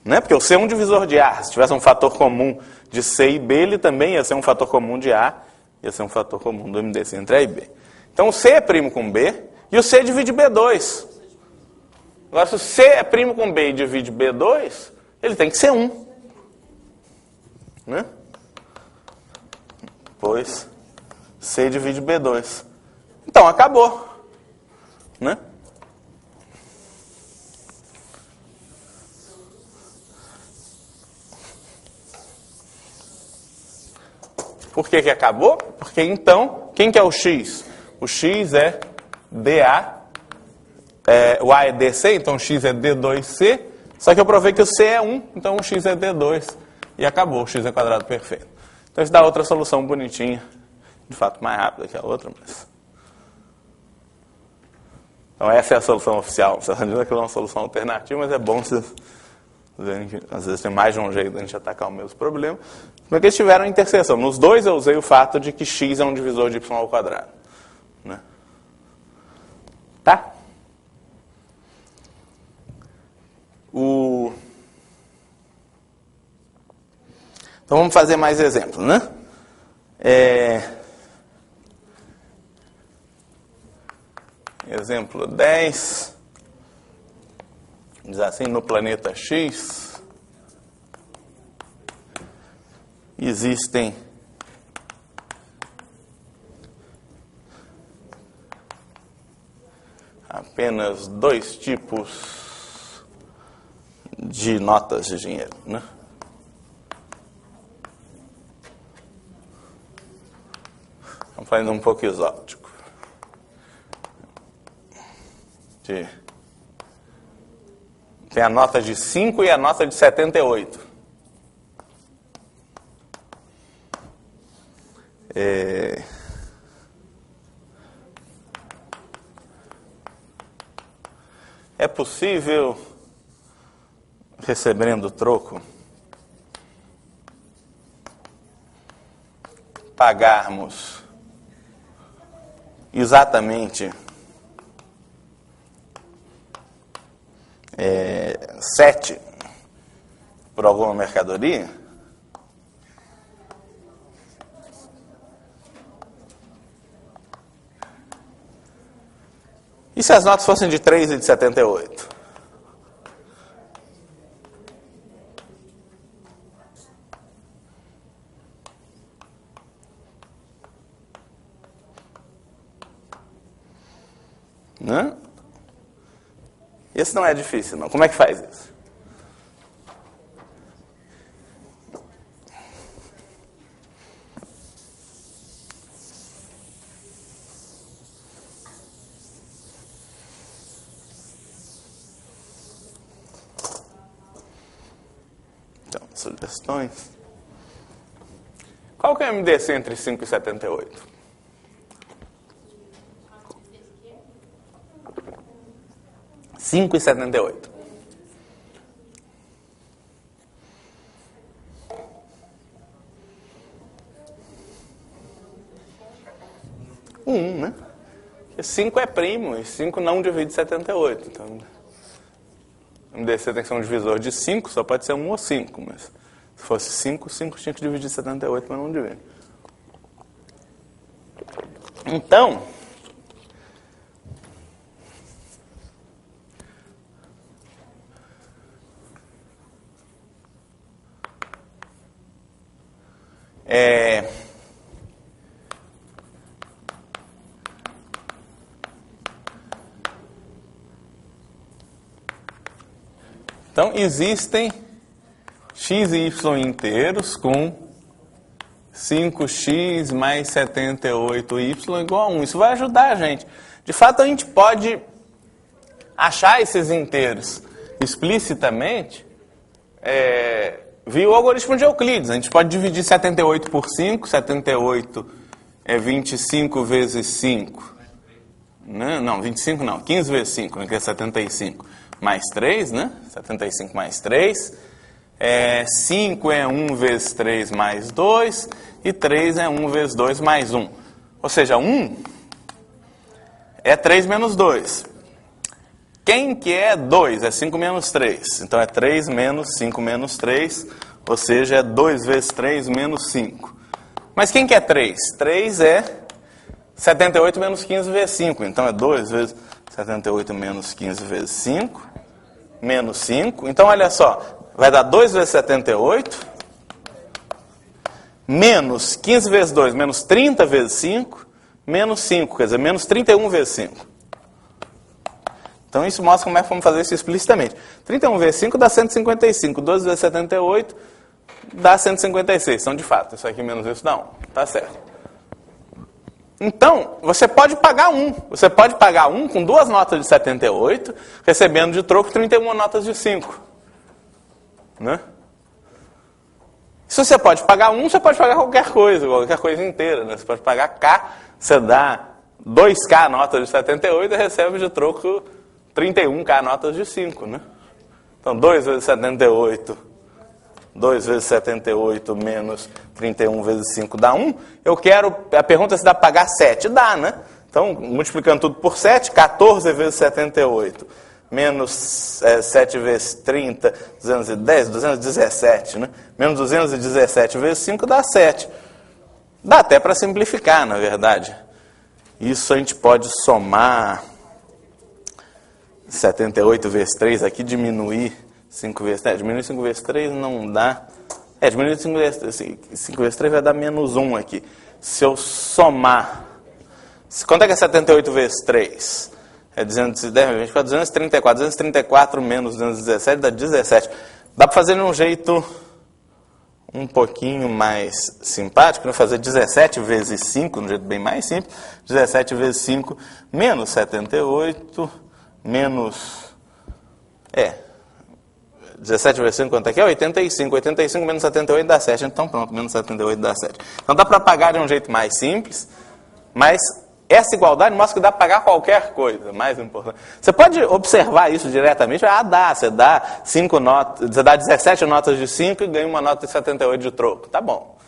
Né? Porque o C é um divisor de A. Se tivesse um fator comum de C e B, ele também ia ser um fator comum de A, ia ser um fator comum do MDC entre A e B. Então, o C é primo com B e o C divide B2. Agora, se o C é primo com B e divide B2, ele tem que ser 1. Né? Pois C divide B2. Então, acabou. Né? Por que acabou? Porque, então, quem que é o x? O x é dA, o A é dC, então o x é D2C, só que eu provei que o C é 1, então o x é D2, e acabou, o x é quadrado perfeito. Então isso dá outra solução bonitinha, de fato mais rápida que a outra, mas... Então essa é a solução oficial, você está dizendo que é uma solução alternativa, mas é bom vocês verem que às vezes tem mais de um jeito de a gente atacar o mesmo problema. Como é que eles tiveram interseção? Nos dois eu usei o fato de que x é um divisor de y ao quadrado. Né? Tá? Então vamos fazer mais exemplos, né? Exemplo 10. Diz assim, no planeta X existem apenas 2 tipos de notas de dinheiro, né? Estamos falando um pouco exótico. Tem a nota de 5 e a nota de 78. É possível, recebendo troco, pagarmos exatamente 7 por alguma mercadoria? E se as notas fossem de 3 e de 78? Né? Esse não é difícil, não. Como é que faz isso? Então, sugestões. Qual que é o MDC entre 5 e 78? 5 e 78. Né? Porque 5 é primo e 5 não divide 78. Então, o MDC tem que ser um divisor de 5, só pode ser 1 ou 5. Mas se fosse 5, 5 tinha que dividir 78, mas não divide. Então, então, existem x e y inteiros com 5x mais 78y igual a 1. Isso vai ajudar a gente. De fato, a gente pode achar esses inteiros explicitamente via o algoritmo de Euclides. A gente pode dividir 78 por 5. 78 é 25 vezes 5. Não, 25 não. 15 vezes 5, né, que é 75. Mais 3, né? 75 mais 3. 5 é 1 vezes 3 mais 2. E 3 é 1 vezes 2 mais 1. Ou seja, 1 é 3 menos 2. Quem que é 2? É 5 menos 3. Então é 3 menos 5 menos 3. Ou seja, é 2 vezes 3 menos 5. Mas quem que é 3? 3 é 78 menos 15 vezes 5. Então é 2 vezes 78 menos 15 vezes 5. Menos 5. Então olha só. Vai dar 2 vezes 78. Menos 15 vezes 2. Menos 30 vezes 5. Menos 5. Quer dizer, menos 31 vezes 5. Então isso mostra como é que vamos fazer isso explicitamente. 31 vezes 5 dá 155. 12 vezes 78 dá 156. Então, de fato, isso aqui menos isso dá 1. Tá certo. Então, você pode pagar 1. Você pode pagar 1 com 2 notas de 78, recebendo de troco 31 notas de 5. Né? Se você pode pagar 1, você pode pagar qualquer coisa inteira. Né? Você pode pagar K, você dá 2K notas de 78 e recebe de troco 31K notas de 5. Né? Então, 2 vezes 78... 2 vezes 78 menos 31 vezes 5 dá 1. A pergunta é se dá para pagar 7. Dá, né? Então, multiplicando tudo por 7, 14 vezes 78 menos 7 vezes 30, 210, 217, né? Menos 217 vezes 5 dá 7. Dá até para simplificar, na verdade. Isso a gente pode somar 78 vezes 3 aqui, diminuir 5 vezes 3. Diminuir 5 vezes 3 não dá. Diminuir 5 vezes 3 vai dar menos 1 aqui. Se eu somar. Quanto é que é 78 vezes 3? É 210, 24, 234. 234 menos 217 dá 17. Dá para fazer de um jeito um pouquinho mais simpático, né? Fazer 17 vezes 5, de um jeito bem mais simples. 17 vezes 5 menos 78 menos... 17 vezes 5, quanto é que é? 85. 85 menos 78 dá 7. Então pronto, menos 78 dá 7. Então dá para pagar de um jeito mais simples, mas essa igualdade mostra que dá para pagar qualquer coisa, mais importante. Você pode observar isso diretamente. Dá. Você dá 5 notas, você dá 17 notas de 5 e ganha uma nota de 78 de troco. Tá bom.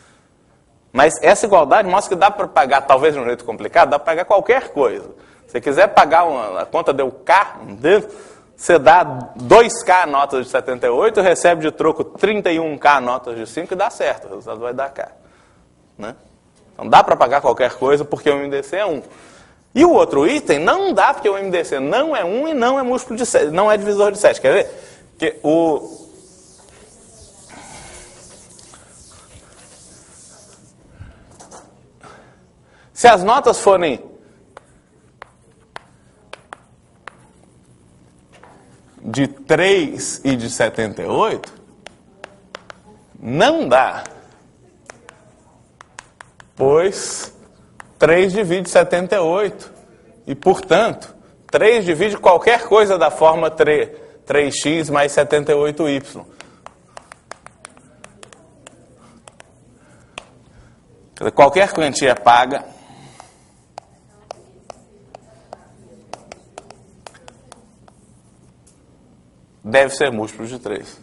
Mas essa igualdade mostra que dá para pagar, talvez de um jeito complicado, dá para pagar qualquer coisa. Se você quiser pagar a conta deu K, você dá 2K notas de 78, recebe de troco 31K notas de 5 e dá certo. O resultado vai dar K. Né? Então dá para pagar qualquer coisa porque o MDC é 1. E o outro item não dá porque o MDC não é 1 e não é múltiplo de 7, não é divisor de 7. Quer ver? Que se as notas forem de 3 e de 78, não dá. Pois 3 divide 78. E, portanto, 3 divide qualquer coisa da forma 3x mais 78y. Qualquer quantia paga. deve ser múltiplo de 3.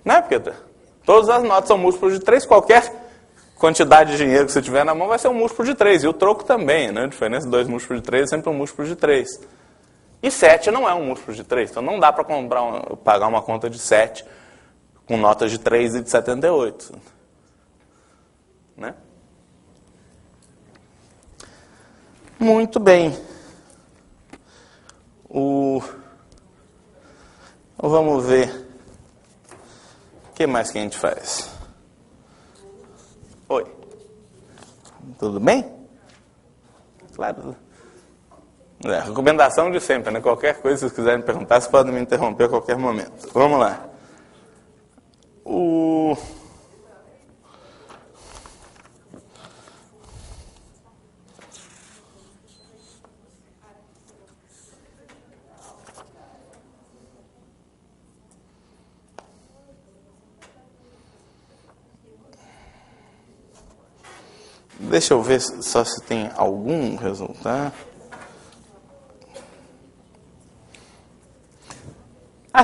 Não é, porque todas as notas são múltiplos de 3, qualquer quantidade de dinheiro que você tiver na mão vai ser um múltiplo de 3. E o troco também, né? A diferença de 2 múltiplos de 3 é sempre um múltiplo de 3. E 7 não é um múltiplo de 3, então não dá para pagar uma conta de 7 com notas de 3 e de 78. Né? Muito bem. Vamos ver. O que mais que a gente faz? Oi. Tudo bem? Claro. Recomendação de sempre, né? Qualquer coisa que vocês quiserem perguntar, vocês podem me interromper a qualquer momento. Vamos lá. Deixa eu ver só se tem algum resultado.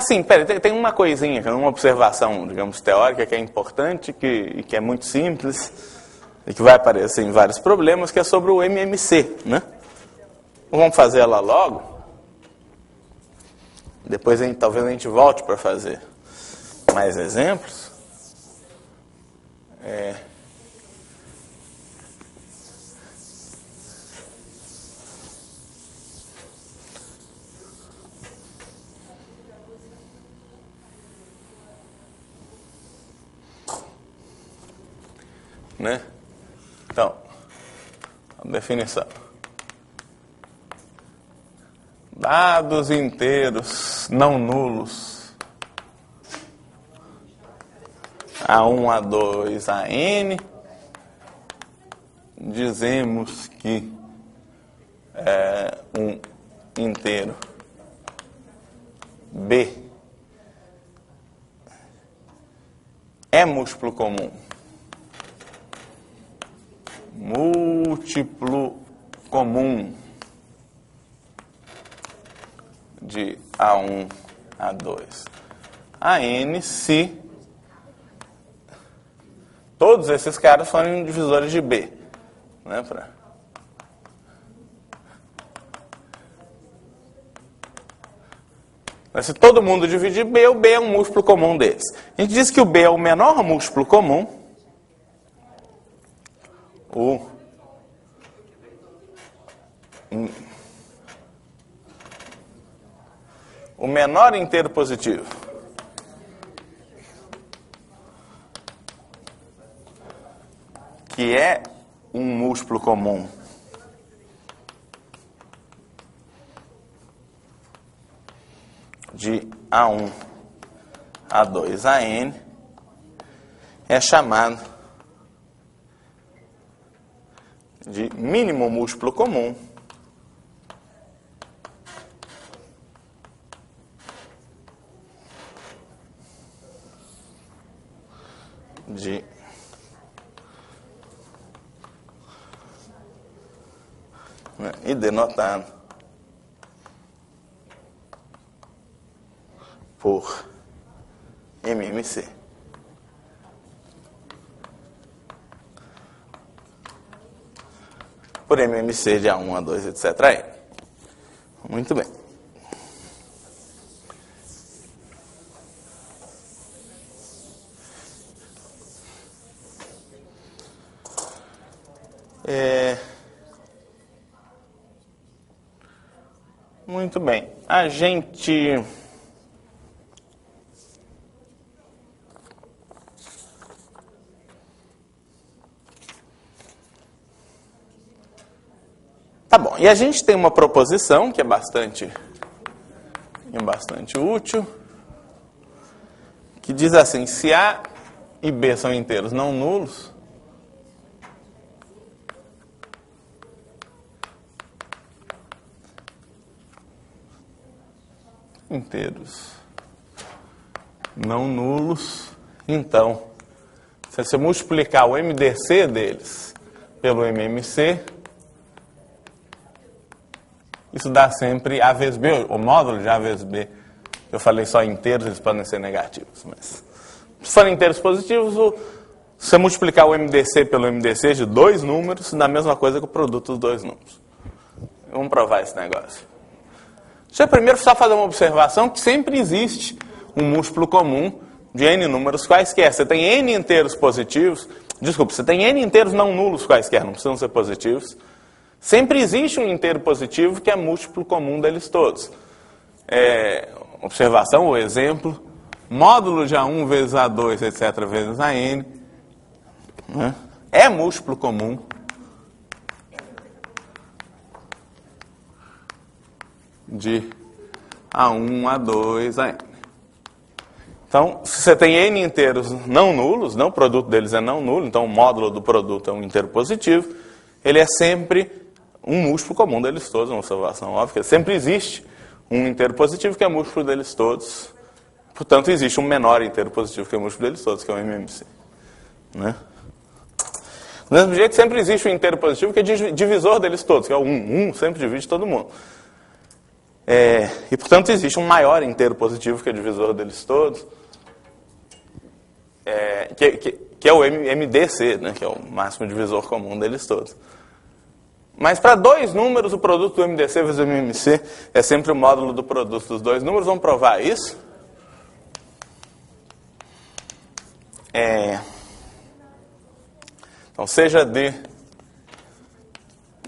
Sim, peraí, tem uma coisinha, uma observação, digamos, teórica que é importante, que é muito simples, e que vai aparecer em vários problemas, que é sobre o MMC, né? Vamos fazer ela logo. Depois talvez a gente volte para fazer mais exemplos. Né? Então, a definição. Dados inteiros não nulos A1, A2, AN, dizemos que um inteiro B é múltiplo comum. Múltiplo comum de A1, A2, AN se todos esses caras forem divisores de B. Né, Mas se todo mundo dividir B, o B é um múltiplo comum deles. A gente diz que o B é o menor múltiplo comum. O menor inteiro positivo que é um múltiplo comum de A1, A2, AN é chamado de mínimo múltiplo comum de e denotado por MMC. Por MMC de A1, A2, etc. Muito bem. Muito bem. A gente tá bom. E a gente tem uma proposição que é bastante útil, que diz assim: se A e B são inteiros não nulos, então, se você multiplicar o MDC deles pelo MMC, isso dá sempre A vezes B, o módulo de A vezes B. Eu falei só inteiros, eles podem ser negativos, mas se forem inteiros positivos, se você multiplicar o MDC pelo MDC de dois números, dá a mesma coisa que o produto dos dois números. Vamos provar esse negócio. Deixa eu primeiro só fazer uma observação que sempre existe um múltiplo comum de n números quaisquer. Você tem n inteiros positivos, desculpa, você tem n inteiros não nulos quaisquer, não precisam ser positivos. Sempre existe um inteiro positivo que é múltiplo comum deles todos. Observação ou exemplo, módulo de A1 vezes A2, etc., vezes AN, né, é múltiplo comum de A1, A2, AN. Então, se você tem n inteiros não nulos, o produto deles é não nulo, então o módulo do produto é um inteiro positivo, ele é sempre um múltiplo comum deles todos, uma observação óbvia. Sempre existe um inteiro positivo que é múltiplo deles todos. Portanto, existe um menor inteiro positivo que é múltiplo deles todos, que é o MMC. Né? Do mesmo jeito, sempre existe um inteiro positivo que é divisor deles todos, que é o 1. 1 sempre divide todo mundo. E, portanto, existe um maior inteiro positivo que é divisor deles todos, que é o MDC, né? Que é o máximo divisor comum deles todos. Mas para dois números, o produto do MDC vezes o MMC é sempre o módulo do produto dos dois números. Vamos provar isso. Então, seja D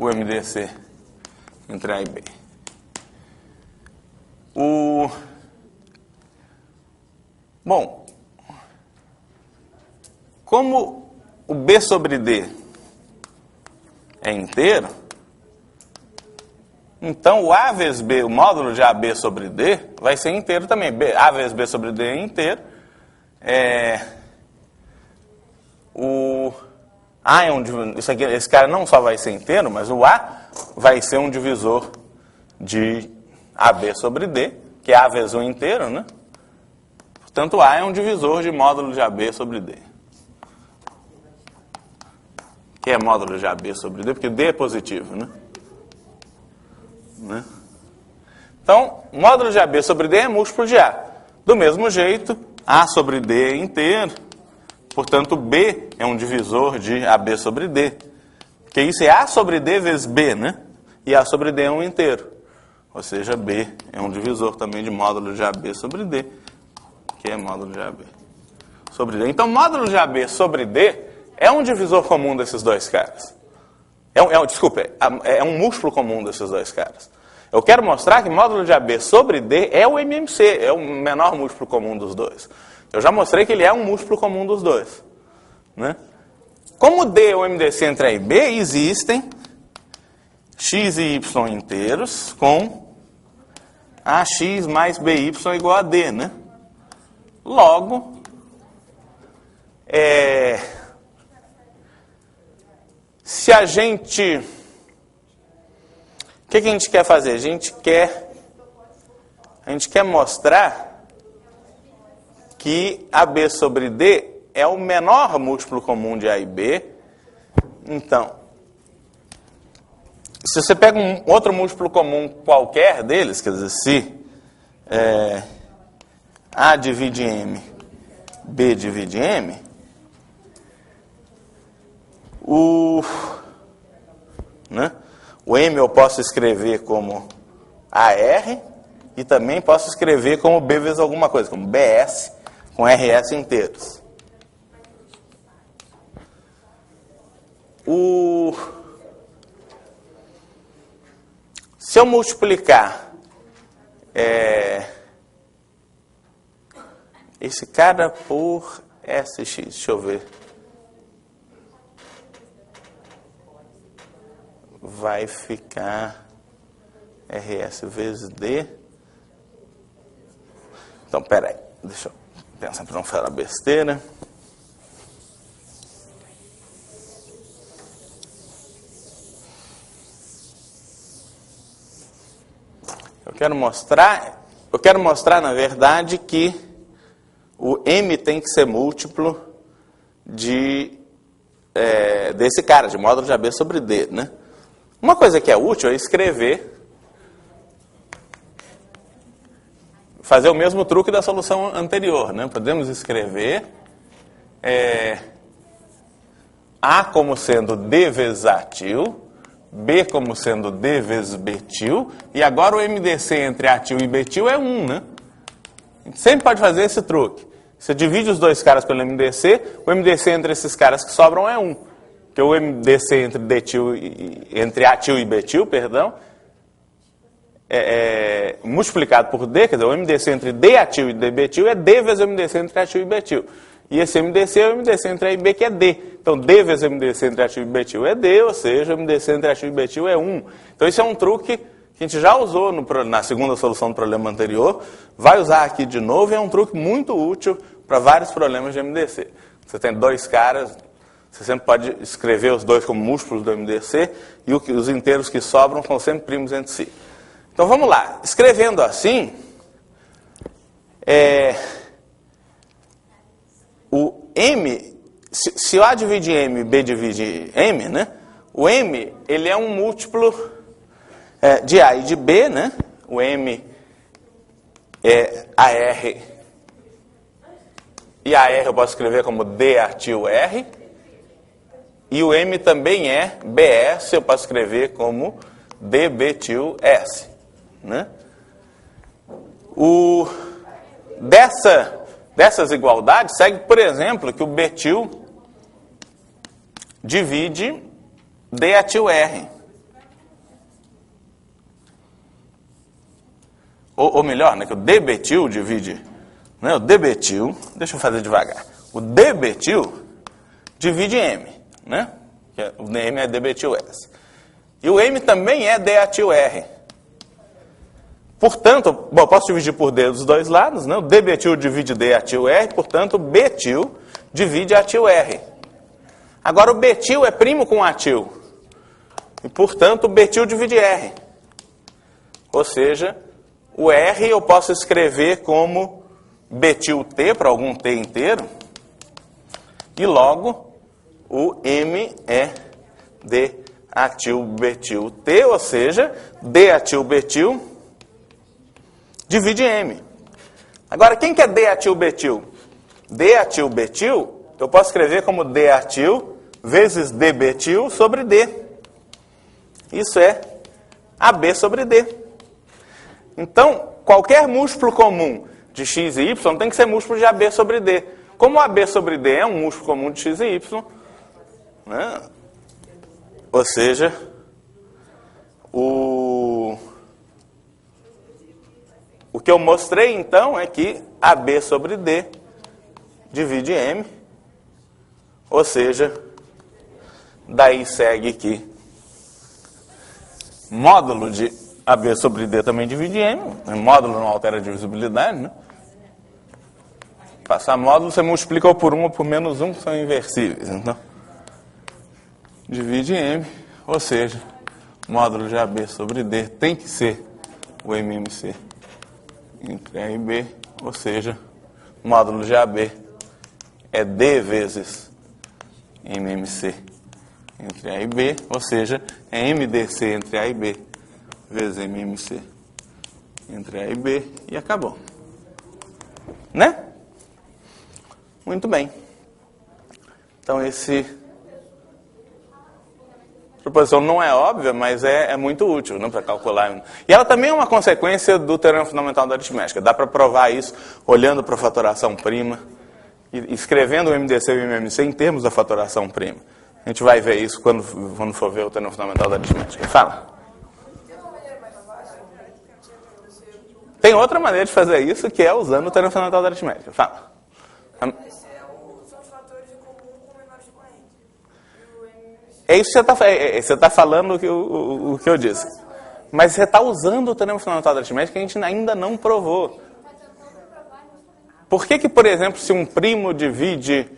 o MDC entre A e B. Bom, como o B sobre D é inteiro, então o A vezes B, o módulo de AB sobre D, vai ser inteiro também. A vezes B sobre D é inteiro. O A é esse cara não só vai ser inteiro, mas o A vai ser um divisor de AB sobre D, que é A vezes 1 inteiro, né? Portanto, A é um divisor de módulo de AB sobre D. Que é módulo de AB sobre D, porque D é positivo, né? Então, módulo de AB sobre D é múltiplo de A. Do mesmo jeito, A sobre D é inteiro. Portanto, B é um divisor de AB sobre D. Porque isso é A sobre D vezes B, né? E A sobre D é um inteiro. Ou seja, B é um divisor também de módulo de AB sobre D, que é módulo de AB sobre D. Então, módulo de AB sobre D é um divisor comum desses dois caras. É um múltiplo comum desses dois caras. Eu quero mostrar que módulo de AB sobre D é o MMC, é o menor múltiplo comum dos dois. Eu já mostrei que ele é um múltiplo comum dos dois. Né? Como D é o MDC entre A e B, existem x e y inteiros com AX mais BY igual a D. Né? Logo, se a gente... O que a gente quer fazer? A gente quer mostrar que AB sobre D é o menor múltiplo comum de A e B. Então, se você pega um outro múltiplo comum qualquer deles, quer dizer, se A divide M, B divide M, o M eu posso escrever como AR e também posso escrever como B vezes alguma coisa, como BS com RS inteiros. Se eu multiplicar esse cara por SX, deixa eu ver, vai ficar RS vezes D. Então, peraí, deixa eu pensar para não falar besteira. Eu quero mostrar, na verdade, que o M tem que ser múltiplo de desse cara, de módulo de AB sobre D, né? Uma coisa que é útil é escrever, fazer o mesmo truque da solução anterior, né? Podemos escrever A como sendo D vezes ATIL, B como sendo D vezes BTIL, e agora o MDC entre ATIL e BTIL é 1, né? A gente sempre pode fazer esse truque. Você divide os dois caras pelo MDC, o MDC entre esses caras que sobram é 1. Porque o MDC entre ATIL e BTIL, perdão, multiplicado por D, quer dizer, o MDC entre D ATIL e D BTIL é D vezes o MDC entre ATIL e BTIL. E esse MDC é o MDC entre A e B, que é D. Então, D vezes o MDC entre ATIL e BTIL é D, ou seja, o MDC entre ATIL e BTIL é 1. Então, isso é um truque que a gente já usou na segunda solução do problema anterior, vai usar aqui de novo, e é um truque muito útil para vários problemas de MDC. Você tem dois caras, você sempre pode escrever os dois como múltiplos do MDC, e os inteiros que sobram são sempre primos entre si. Então, vamos lá. Escrevendo assim, o M, se o A divide M e B divide M, né? O M, ele é um múltiplo de A e de B, né? O M é AR, e AR eu posso escrever como D ATIL R, e o M também é BS, eu posso escrever como D BTIL S, né? Dessas igualdades, segue, por exemplo, que o BTIL divide D ATIL R. Ou melhor, né, que o D BTIL divide, né, o D BTIL, deixa eu fazer devagar, o D BTIL divide M, né, o M é D BTIL S. E o M também é D ATIL R. Portanto, bom, eu posso dividir por D dos dois lados, né? O D BTIL divide D ATIL R, portanto, BTIL divide ATIL R. Agora, o BTIL é primo com ATIL, e, portanto, o BTIL divide R. Ou seja, o R eu posso escrever como BTIL T, para algum T inteiro, e logo o M é D ATIL BTIL T, ou seja, D ATIL BTIL divide M. Agora, quem que é D ATIL BTIL? D ATIL BTIL, eu posso escrever como D ATIL vezes D BTIL sobre D. Isso é AB sobre D. Então, qualquer múltiplo comum de x e y tem que ser múltiplo de AB sobre D. Como AB sobre D é um múltiplo comum de x e y, né? Ou seja, o que eu mostrei, então, é que AB sobre D divide M, ou seja, daí segue que módulo de AB sobre D também divide M, módulo não altera a divisibilidade, né? Passar módulo, você multiplica ou por 1 ou por menos 1, que são inversíveis, então, divide M, ou seja, módulo de AB sobre D tem que ser o MMC entre A e B, ou seja, o módulo de AB é D vezes MMC entre A e B, ou seja, é MDC entre A e B vezes MMC entre A e B, e acabou. Né? Muito bem. Então, a proposição não é óbvia, mas é muito útil, né, para calcular. E ela também é uma consequência do teorema fundamental da aritmética. Dá para provar isso olhando para a fatoração prima e escrevendo o MDC e o MMC em termos da fatoração prima. A gente vai ver isso quando for ver o teorema fundamental da aritmética. Fala. Tem outra maneira de fazer isso, que é usando o teorema fundamental da aritmética. Fala. É isso que você está falando o que eu disse. Mas você está usando o teorema fundamental da aritmética que a gente ainda não provou. Por que, por exemplo, se um primo divide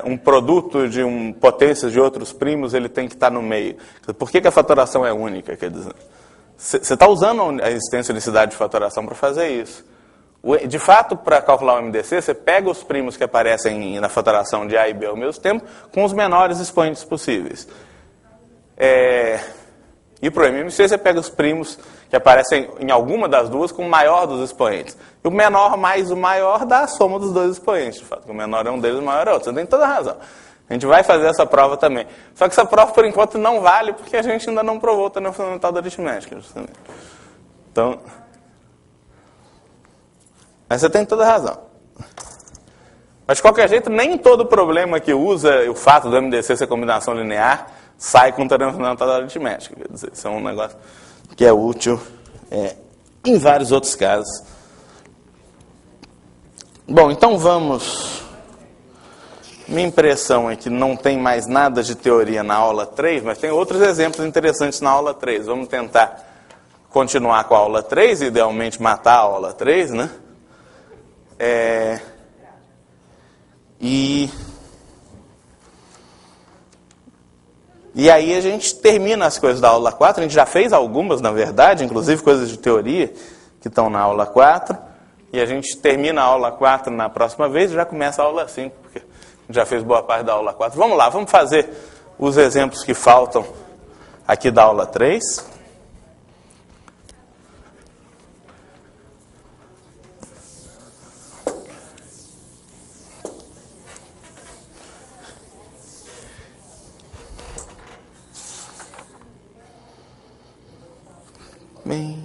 um produto de potências de outros primos, ele tem que estar no meio? Por que a fatoração é única? Quer dizer, você está usando a existência e unicidade de fatoração para fazer isso. De fato, para calcular o MDC, você pega os primos que aparecem na fatoração de A e B ao mesmo tempo, com os menores expoentes possíveis. E para o MMC, você pega os primos que aparecem em alguma das duas com o maior dos expoentes. E o menor mais o maior dá a soma dos dois expoentes, de fato. O menor é um deles, o maior é outro. Você tem toda a razão. A gente vai fazer essa prova também. Só que essa prova, por enquanto, não vale, porque a gente ainda não provou o teorema fundamental da aritmética, justamente. Então, mas você tem toda a razão. Mas, de qualquer jeito, nem todo problema que usa o fato do MDC ser combinação linear sai com o teorema fundamental da aritmética. Quer dizer, isso é um negócio que é útil em vários outros casos. Bom, então vamos... Minha impressão é que não tem mais nada de teoria na aula 3, mas tem outros exemplos interessantes na aula 3. Vamos tentar continuar com a aula 3, idealmente matar a aula 3, né? E aí a gente termina as coisas da aula 4, a gente já fez algumas, na verdade, inclusive coisas de teoria que estão na aula 4, e a gente termina a aula 4 na próxima vez e já começa a aula 5, porque a gente já fez boa parte da aula 4. Vamos lá, vamos fazer os exemplos que faltam aqui da aula 3. Bem...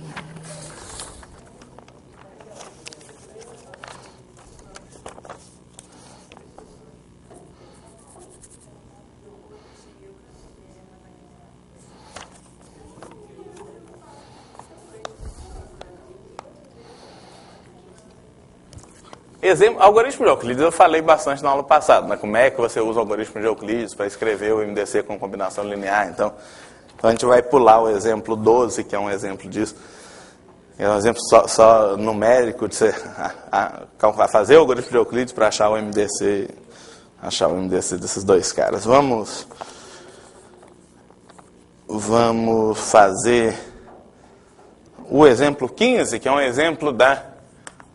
Algoritmo de Euclides eu falei bastante na aula passada, né? Como é que você usa o algoritmo de Euclides para escrever o MDC com combinação linear. Então a gente vai pular o exemplo 12, que é um exemplo disso. É um exemplo só numérico de você fazer o algoritmo de Euclides para achar o MDC desses dois caras. Vamos fazer o exemplo 15, que é um exemplo da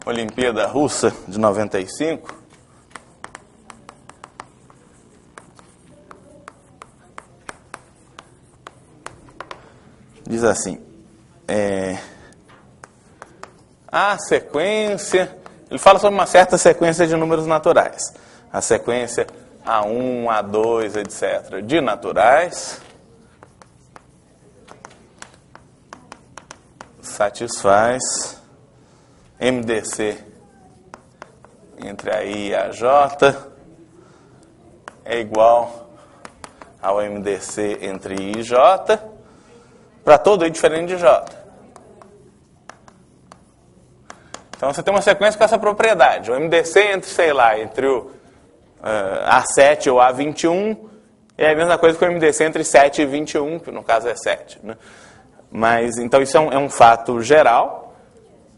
Olimpíada Russa de 95. Diz assim, a sequência, ele fala sobre uma certa sequência de números naturais. A sequência A1, A2, etc. de naturais satisfaz MDC entre a I e a J é igual ao MDC entre I e J para todo I diferente de J. Então você tem uma sequência com essa propriedade. O MDC entre, sei lá, entre o A7 ou A21 é a mesma coisa que o MDC entre 7 e 21, que no caso é 7. Né? Mas, então isso é um fato geral.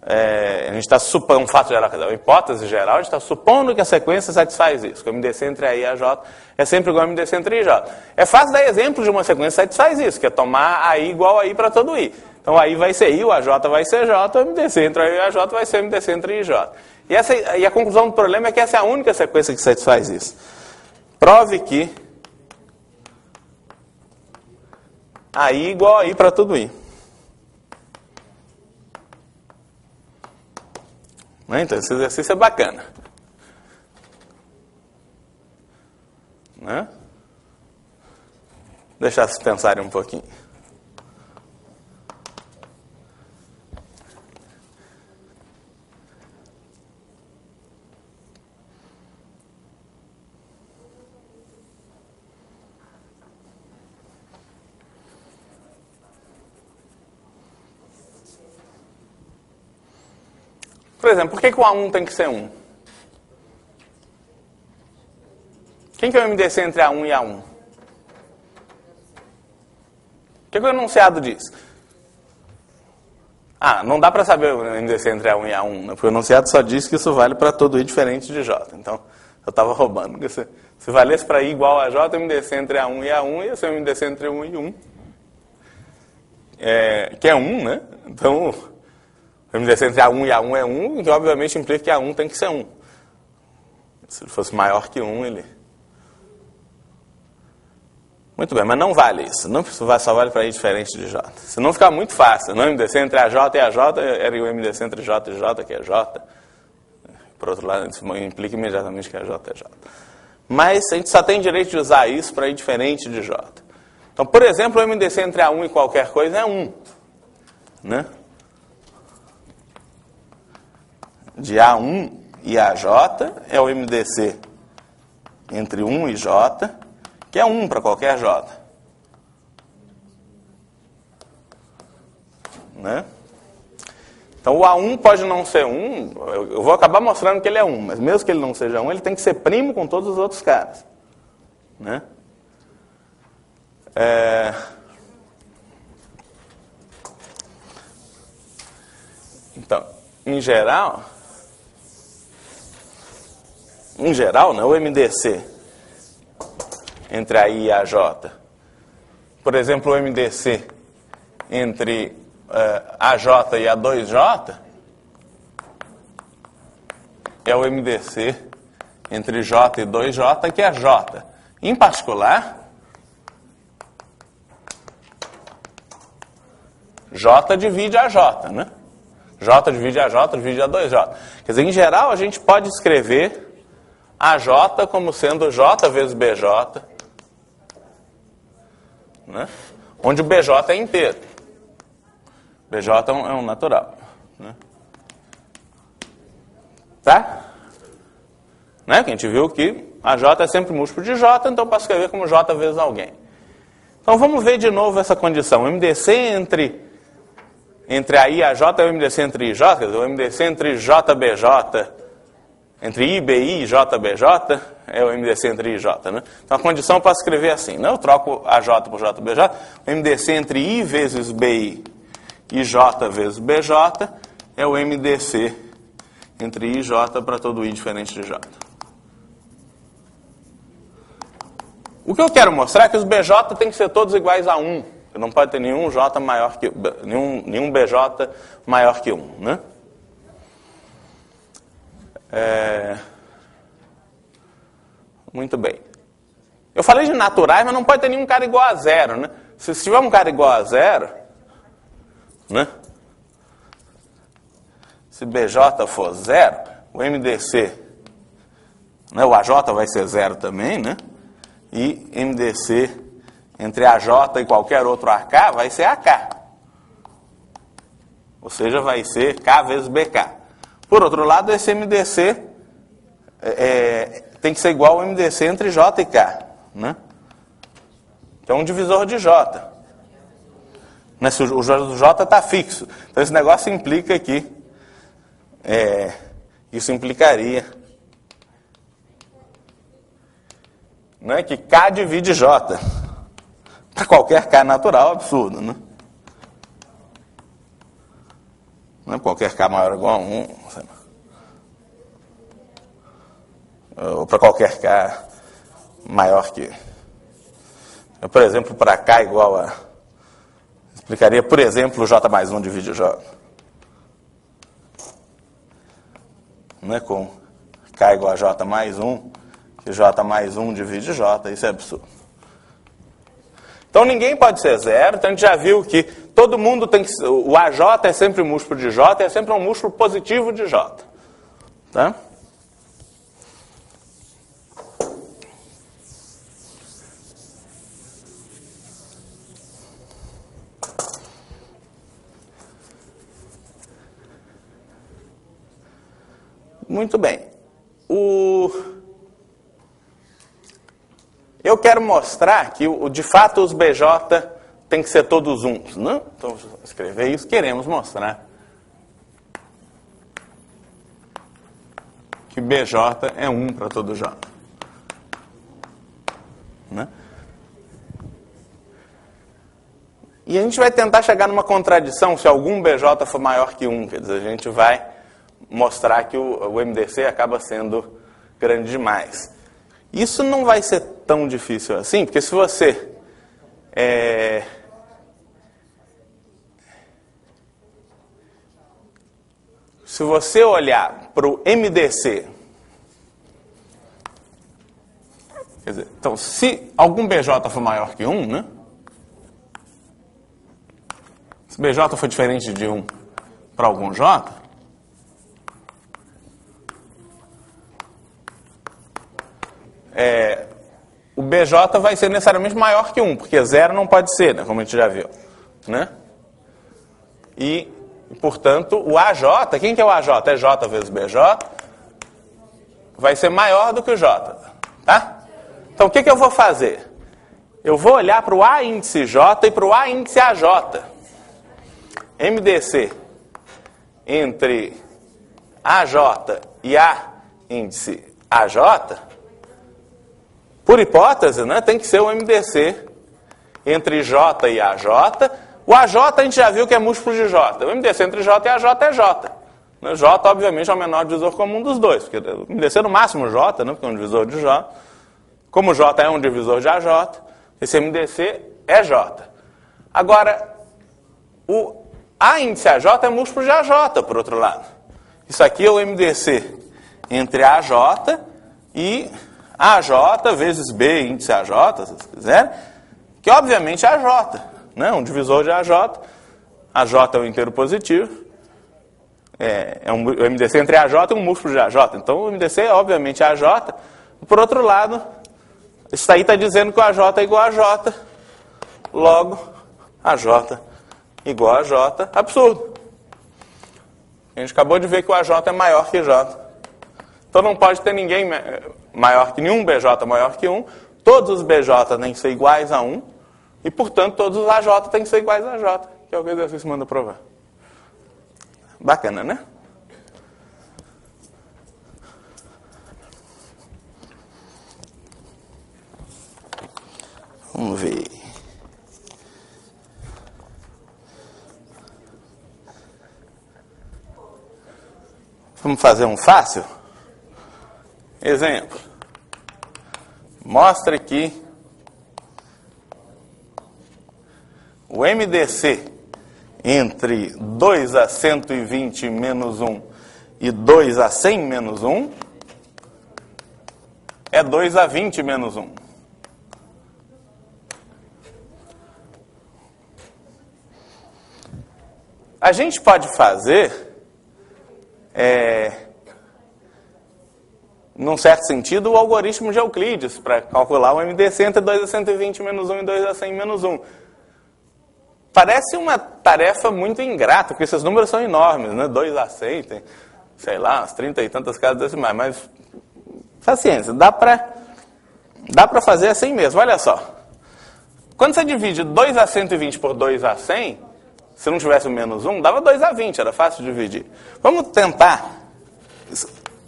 A gente está supondo, um fato geral, uma hipótese geral, a gente está supondo que a sequência satisfaz isso, que o MDC entre a I e a J é sempre igual ao MDC entre I e J. É fácil dar exemplo de uma sequência que satisfaz isso, que é tomar a I igual a I para todo I. Então a I vai ser I, o AJ vai ser J, o MDC entre a I e a J vai ser MDC entre I e J. E a conclusão do problema é que essa é a única sequência que satisfaz isso. Prove que a I igual a I para todo I. Então, esse exercício é bacana. Né? Deixar vocês pensarem um pouquinho. Por exemplo, por que o A1 tem que ser 1? Quem que é o MDC entre A1 e A1? O que o enunciado diz? Não dá para saber o MDC entre A1 e A1, né? Porque o enunciado só diz que isso vale para todo I diferente de J. Então, eu estava roubando. Se valesse para I igual a J, o MDC entre A1 e A1 ia ser o MDC entre 1 e 1. Que é 1, né? Então... O MDC entre A1 e A1 é 1, que obviamente implica que A1 tem que ser 1. Se ele fosse maior que 1, ele... Muito bem, mas não vale isso. Não só vale para I diferente de J. Senão fica muito fácil. O MDC entre AJ e AJ era o MDC entre J e J, que é J. Por outro lado, isso implica imediatamente que J é J. Mas a gente só tem direito de usar isso para I diferente de J. Então, por exemplo, o MDC entre A1 e qualquer coisa é 1. Né? De A1 e AJ é o MDC entre 1 e J, que é 1 para qualquer J. Né? Então o A1 pode não ser 1, eu vou acabar mostrando que ele é 1, mas mesmo que ele não seja 1, ele tem que ser primo com todos os outros caras. Né? Então, em geral, né, o MDC entre a I e a J, por exemplo, o MDC entre AJ e a 2J é o MDC entre J e 2J, que é J. Em particular, J divide a J, né? J divide a J, divide a 2J. Quer dizer, em geral, a gente pode escrever a J como sendo J vezes BJ, né? Onde o BJ é inteiro. BJ é um natural. Né? Tá? Né? Que a gente viu que a J é sempre múltiplo de J, então eu posso escrever como J vezes alguém. Então vamos ver de novo essa condição. O MDC entre a I e a J é o MDC entre I e J, quer dizer, o MDC entre JBJ, entre I, BI e JBJ é o MDC entre I e J. Né? Então a condição eu posso escrever assim, né? Eu troco a J por JBJ, o MDC entre I vezes BI e J vezes BJ é o MDC entre I e J para todo I diferente de J. O que eu quero mostrar é que os BJ têm que ser todos iguais a 1. Não pode ter nenhum J maior que nenhum BJ maior que 1. Né? Muito bem. Eu falei de naturais, mas não pode ter nenhum cara igual a 0. Né? Se tiver um cara igual a 0, né? Se BJ for 0, o MDC, né? O AJ vai ser 0 também, né? E MDC entre AJ e qualquer outro AK vai ser AK. Ou seja, vai ser K vezes BK. Por outro lado, esse MDC tem que ser igual ao MDC entre J e K. Né? Então, um divisor de J. Né? Se o J está fixo. Então, esse negócio implica que isso implicaria, né, que K divide J. Para qualquer K natural, absurdo. Né? Não é qualquer K maior ou igual a 1. Ou para qualquer K maior que... Por exemplo, para K igual a... Explicaria, por exemplo, J mais 1 divide J. Não é com K igual a J mais 1, que J mais 1 divide J. Isso é absurdo. Então ninguém pode ser 0, então a gente já viu que todo mundo tem que... O AJ é sempre múltiplo de J, é sempre um múltiplo positivo de J. Tá? Muito bem. Eu quero mostrar que, de fato, os BJ têm que ser todos uns. Né? Então, vou escrever isso. Queremos mostrar que BJ é 1 para todo J. Né? E a gente vai tentar chegar numa contradição se algum BJ for maior que 1. Quer dizer, a gente vai mostrar que o MDC acaba sendo grande demais. Isso não vai ser tão difícil assim, porque se você se você olhar para o MDC, quer dizer, então, se algum BJ for maior que 1, né? Se BJ for diferente de 1 para algum J, o BJ vai ser necessariamente maior que 1, porque 0 não pode ser, né? Como a gente já viu, né? E, portanto, o AJ, quem que é o AJ? É J vezes BJ, vai ser maior do que o J, tá? Então, o que eu vou fazer? Eu vou olhar para o A índice J e para o A índice AJ. MDC entre AJ e A índice AJ, por hipótese, né, tem que ser o MDC entre J e AJ. O AJ a gente já viu que é múltiplo de J. O MDC entre J e AJ é J. O J, obviamente, é o menor divisor comum dos dois, porque o MDC no máximo J, né, porque é um divisor de J. Como J é um divisor de AJ, esse MDC é J. Agora, o A índice AJ é múltiplo de AJ, por outro lado. Isso aqui é o MDC entre AJ e AJ vezes B índice AJ, se vocês quiserem, que obviamente é AJ, né? Um divisor de AJ. AJ é um inteiro positivo. O MDC entre AJ é um múltiplo de AJ. Então o MDC é obviamente AJ. Por outro lado, isso aí está dizendo que o AJ é igual a J. Logo, AJ igual a J. Absurdo. A gente acabou de ver que o AJ é maior que J. Então não pode ter ninguém maior que nenhum BJ maior que 1. Todos os BJ têm que ser iguais a 1. E, portanto, todos os AJ têm que ser iguais a J. Que é o que o exercício manda provar. Bacana, né? Vamos ver. Vamos fazer um fácil? Exemplo. Mostra que o MDC entre 2 a 120 menos 1 e 2 a 100 menos 1 é 2 a 20 menos 1. A gente pode fazer, num certo sentido, o algoritmo de Euclides para calcular o MDC entre 2 a 120 menos 1 e 2 a 100 menos 1. Parece uma tarefa muito ingrata, porque esses números são enormes, né? 2 a 100, tem, sei lá, umas 30 e tantas casas decimais, mas paciência, dá para fazer assim mesmo. Olha só, quando você divide 2 a 120 por 2 a 100, se não tivesse o menos 1, dava 2 a 20, era fácil de dividir. Vamos tentar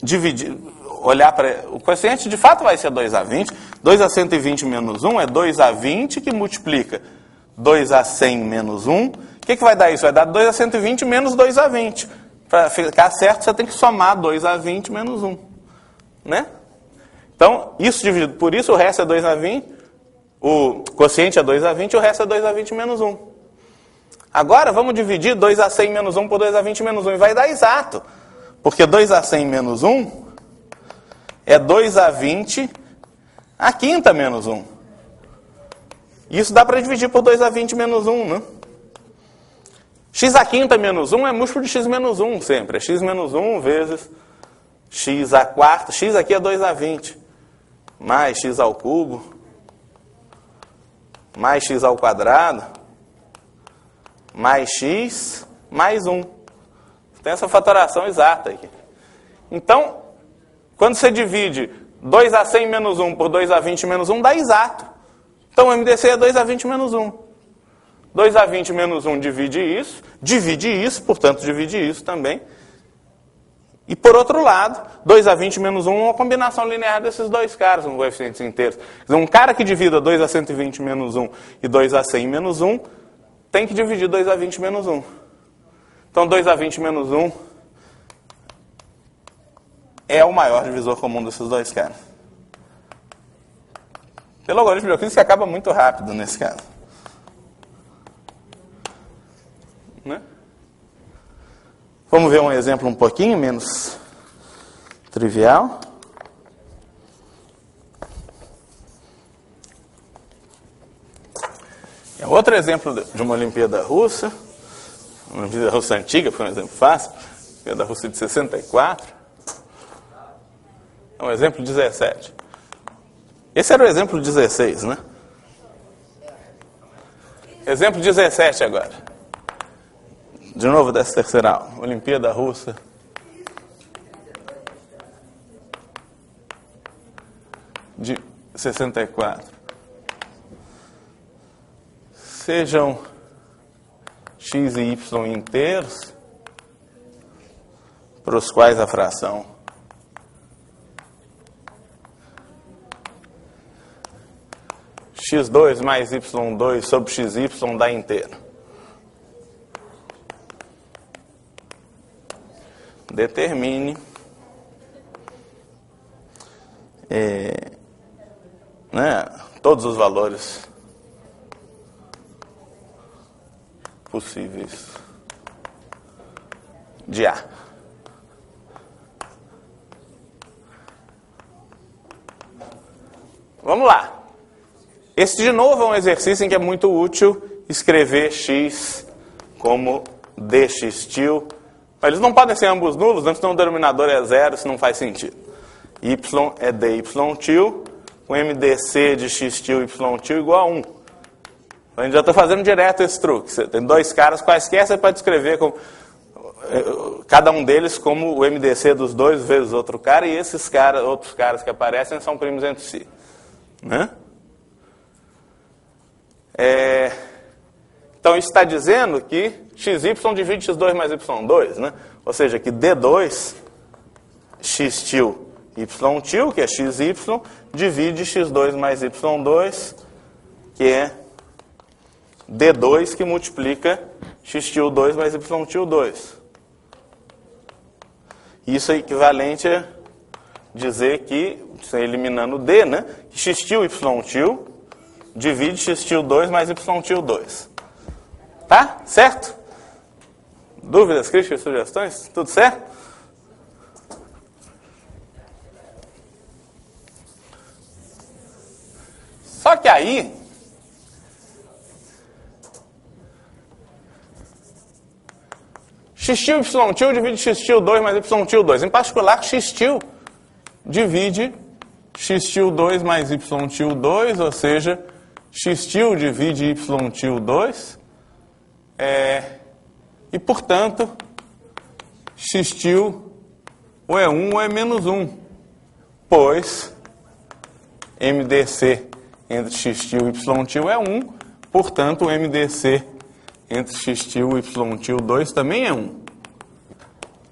dividir, olhar para... O quociente de fato vai ser 2 a 20, 2 a 120 menos 1 é 2 a 20 que multiplica 2 a 100 menos 1. O que vai dar isso? Vai dar 2 a 120 menos 2 a 20. Para ficar certo, você tem que somar 2 a 20 menos 1. Né? Então, isso dividido por isso, o resto é 2 a 20. O quociente é 2 a 20 e o resto é 2 a 20 menos 1. Agora, vamos dividir 2 a 100 menos 1 por 2 a 20 menos 1. E vai dar exato. Porque 2 a 100 menos 1 é 2 a 20 a quinta menos 1. Isso dá para dividir por 2 a 20 menos 1, né? X a quinta menos 1 é múltiplo de x menos 1 sempre. É x menos 1 vezes x a quarta. X aqui é 2 a 20. Mais x ao cubo. Mais x ao quadrado. Mais x mais 1. Tem essa fatoração exata aqui. Então, quando você divide 2 a 100 menos 1 por 2 a 20 menos 1, dá exato. Então, o MDC é 2 a 20 menos 1. 2 a 20 menos 1 divide isso, portanto, divide isso também. E, por outro lado, 2 a 20 menos 1 é uma combinação linear desses dois caras, com coeficientes inteiros. Quer dizer, um cara que divida 2 a 120 menos 1 e 2 a 100 menos 1, tem que dividir 2 a 20 menos 1. Então, 2 a 20 menos 1 é o maior divisor comum desses dois caras. Pelo algoritmo de Euclides, que acaba muito rápido nesse caso. Né? Vamos ver um exemplo um pouquinho menos trivial. Outro exemplo de uma Olimpíada Russa, uma Olimpíada Russa antiga, foi um exemplo fácil, Olimpíada Russa de 64. É um exemplo 17. Esse era o exemplo 16, né? Exemplo 17 agora. De novo dessa terceira aula. Olimpíada Russa. De 64. Sejam x e y inteiros, para os quais a fração x2 mais y2 sobre xy dá inteiro. Determine todos os valores possíveis de A. Vamos lá. Esse, de novo, é um exercício em que é muito útil escrever x como dx til. Mas eles não podem ser ambos nulos, senão o denominador é zero, isso não faz sentido. Y é dy til, o MDC de x til y til igual a 1. A gente já está fazendo direto esse truque. Você tem dois caras quaisquer, você pode escrever como, cada um deles como o MDC dos dois vezes outro cara, e esses caras, outros caras que aparecem são primos entre si. Né? Então isso está dizendo que xy divide x2 mais y2, né? Ou seja, que d2 x til y til, que é xy, divide x2 mais y2, que é d2 que multiplica x til 2 mais y til 2. Isso é equivalente a dizer que, eliminando d, né, que x til y til divide x til 2 mais y til 2. Tá? Certo? Dúvidas, críticas, sugestões? Tudo certo? Só que aí x til y til divide x til 2 mais y til 2. Em particular, x til divide x til 2 mais y til 2, ou seja, x til divide y til 2. E, portanto, x til ou é 1 ou é menos 1, pois MDC entre x til e y til é 1, portanto, o MDC entre x til e y til 2 também é 1.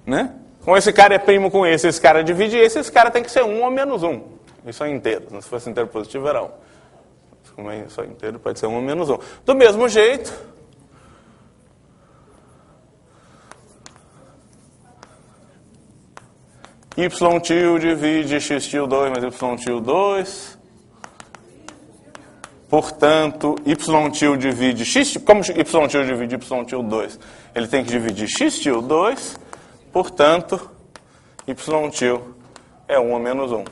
Né? Como esse cara é primo com esse cara divide esse cara tem que ser 1 ou menos 1. Isso é inteiro. Se fosse inteiro positivo, era 1. Como é só inteiro, pode ser 1 ou menos 1. Do mesmo jeito, y til divide x til 2 mais y til 2. Portanto, y til divide x... Como y til divide y til 2? Ele tem que dividir x til 2. Portanto, y til é 1 ou menos 1.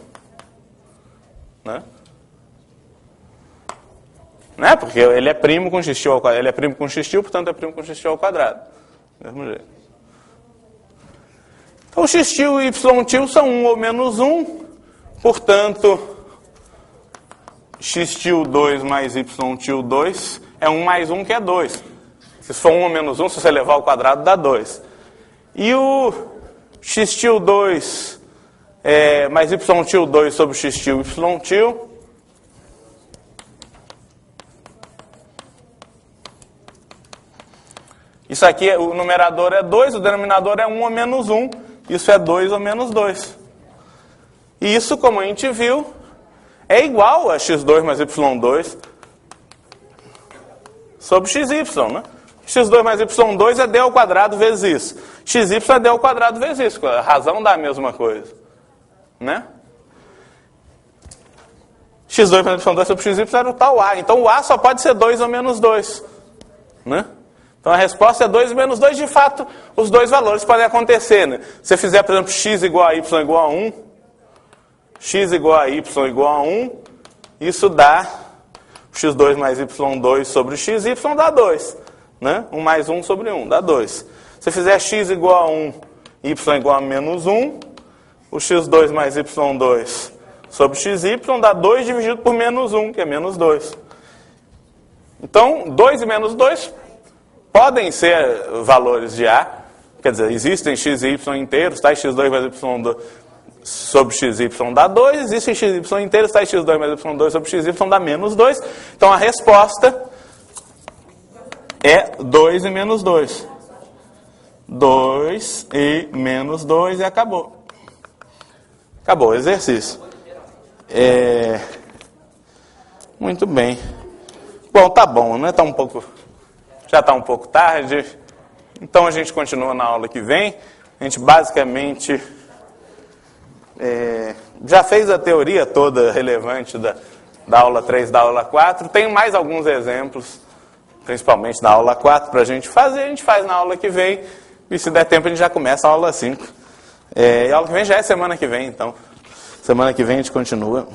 Né? Porque ele é primo com x til ao quadrado. Ele é primo com x til, portanto é primo com x til ao quadrado. Do mesmo jeito. Então, x til e y til são 1 ou menos 1. Portanto, x til 2 mais y til 2 é 1 mais 1, que é 2. Se for 1 ou menos 1, se você levar ao quadrado, dá 2. E o x til 2 mais y til 2 sobre x til y til isso aqui, o numerador é 2, o denominador é 1 ou menos 1. Isso é 2 ou menos 2. E isso, como a gente viu, é igual a x2 mais y2 sobre xy, né? x2 mais y2 é d ao quadrado vezes isso. xy é d ao quadrado vezes isso. A razão dá a mesma coisa. Né? x2 mais y2 sobre xy era o tal a. Então o a só pode ser 2 ou menos 2. Né? Então a resposta é 2 e menos 2. De fato, os dois valores podem acontecer. Né? Se você fizer, por exemplo, x igual a y igual a 1, x igual a y igual a 1, isso dá x2 mais y2 sobre xy dá 2. Né? 1 mais 1 sobre 1 dá 2. Se você fizer x igual a 1, y igual a menos 1, o x2 mais y2 sobre xy dá 2 dividido por menos 1, que é menos 2. Então, 2 e menos 2 podem ser valores de A. Quer dizer, existem x e y inteiros, tá? x2 mais y2 sobre xy dá 2. Existem x e y inteiros, tá? x2 mais y2 sobre xy dá menos 2. Então, a resposta é 2 e menos 2. 2 e menos 2 e acabou. Acabou o exercício. Muito bem. Bom, tá bom, né? Já está um pouco tarde. Então a gente continua na aula que vem. A gente basicamente já fez a teoria toda relevante da aula 3 e da aula 4. Tem mais alguns exemplos, principalmente na aula 4, para a gente fazer. A gente faz na aula que vem. E se der tempo a gente já começa a aula 5. E a aula que vem já é semana que vem, então. Semana que vem a gente continua.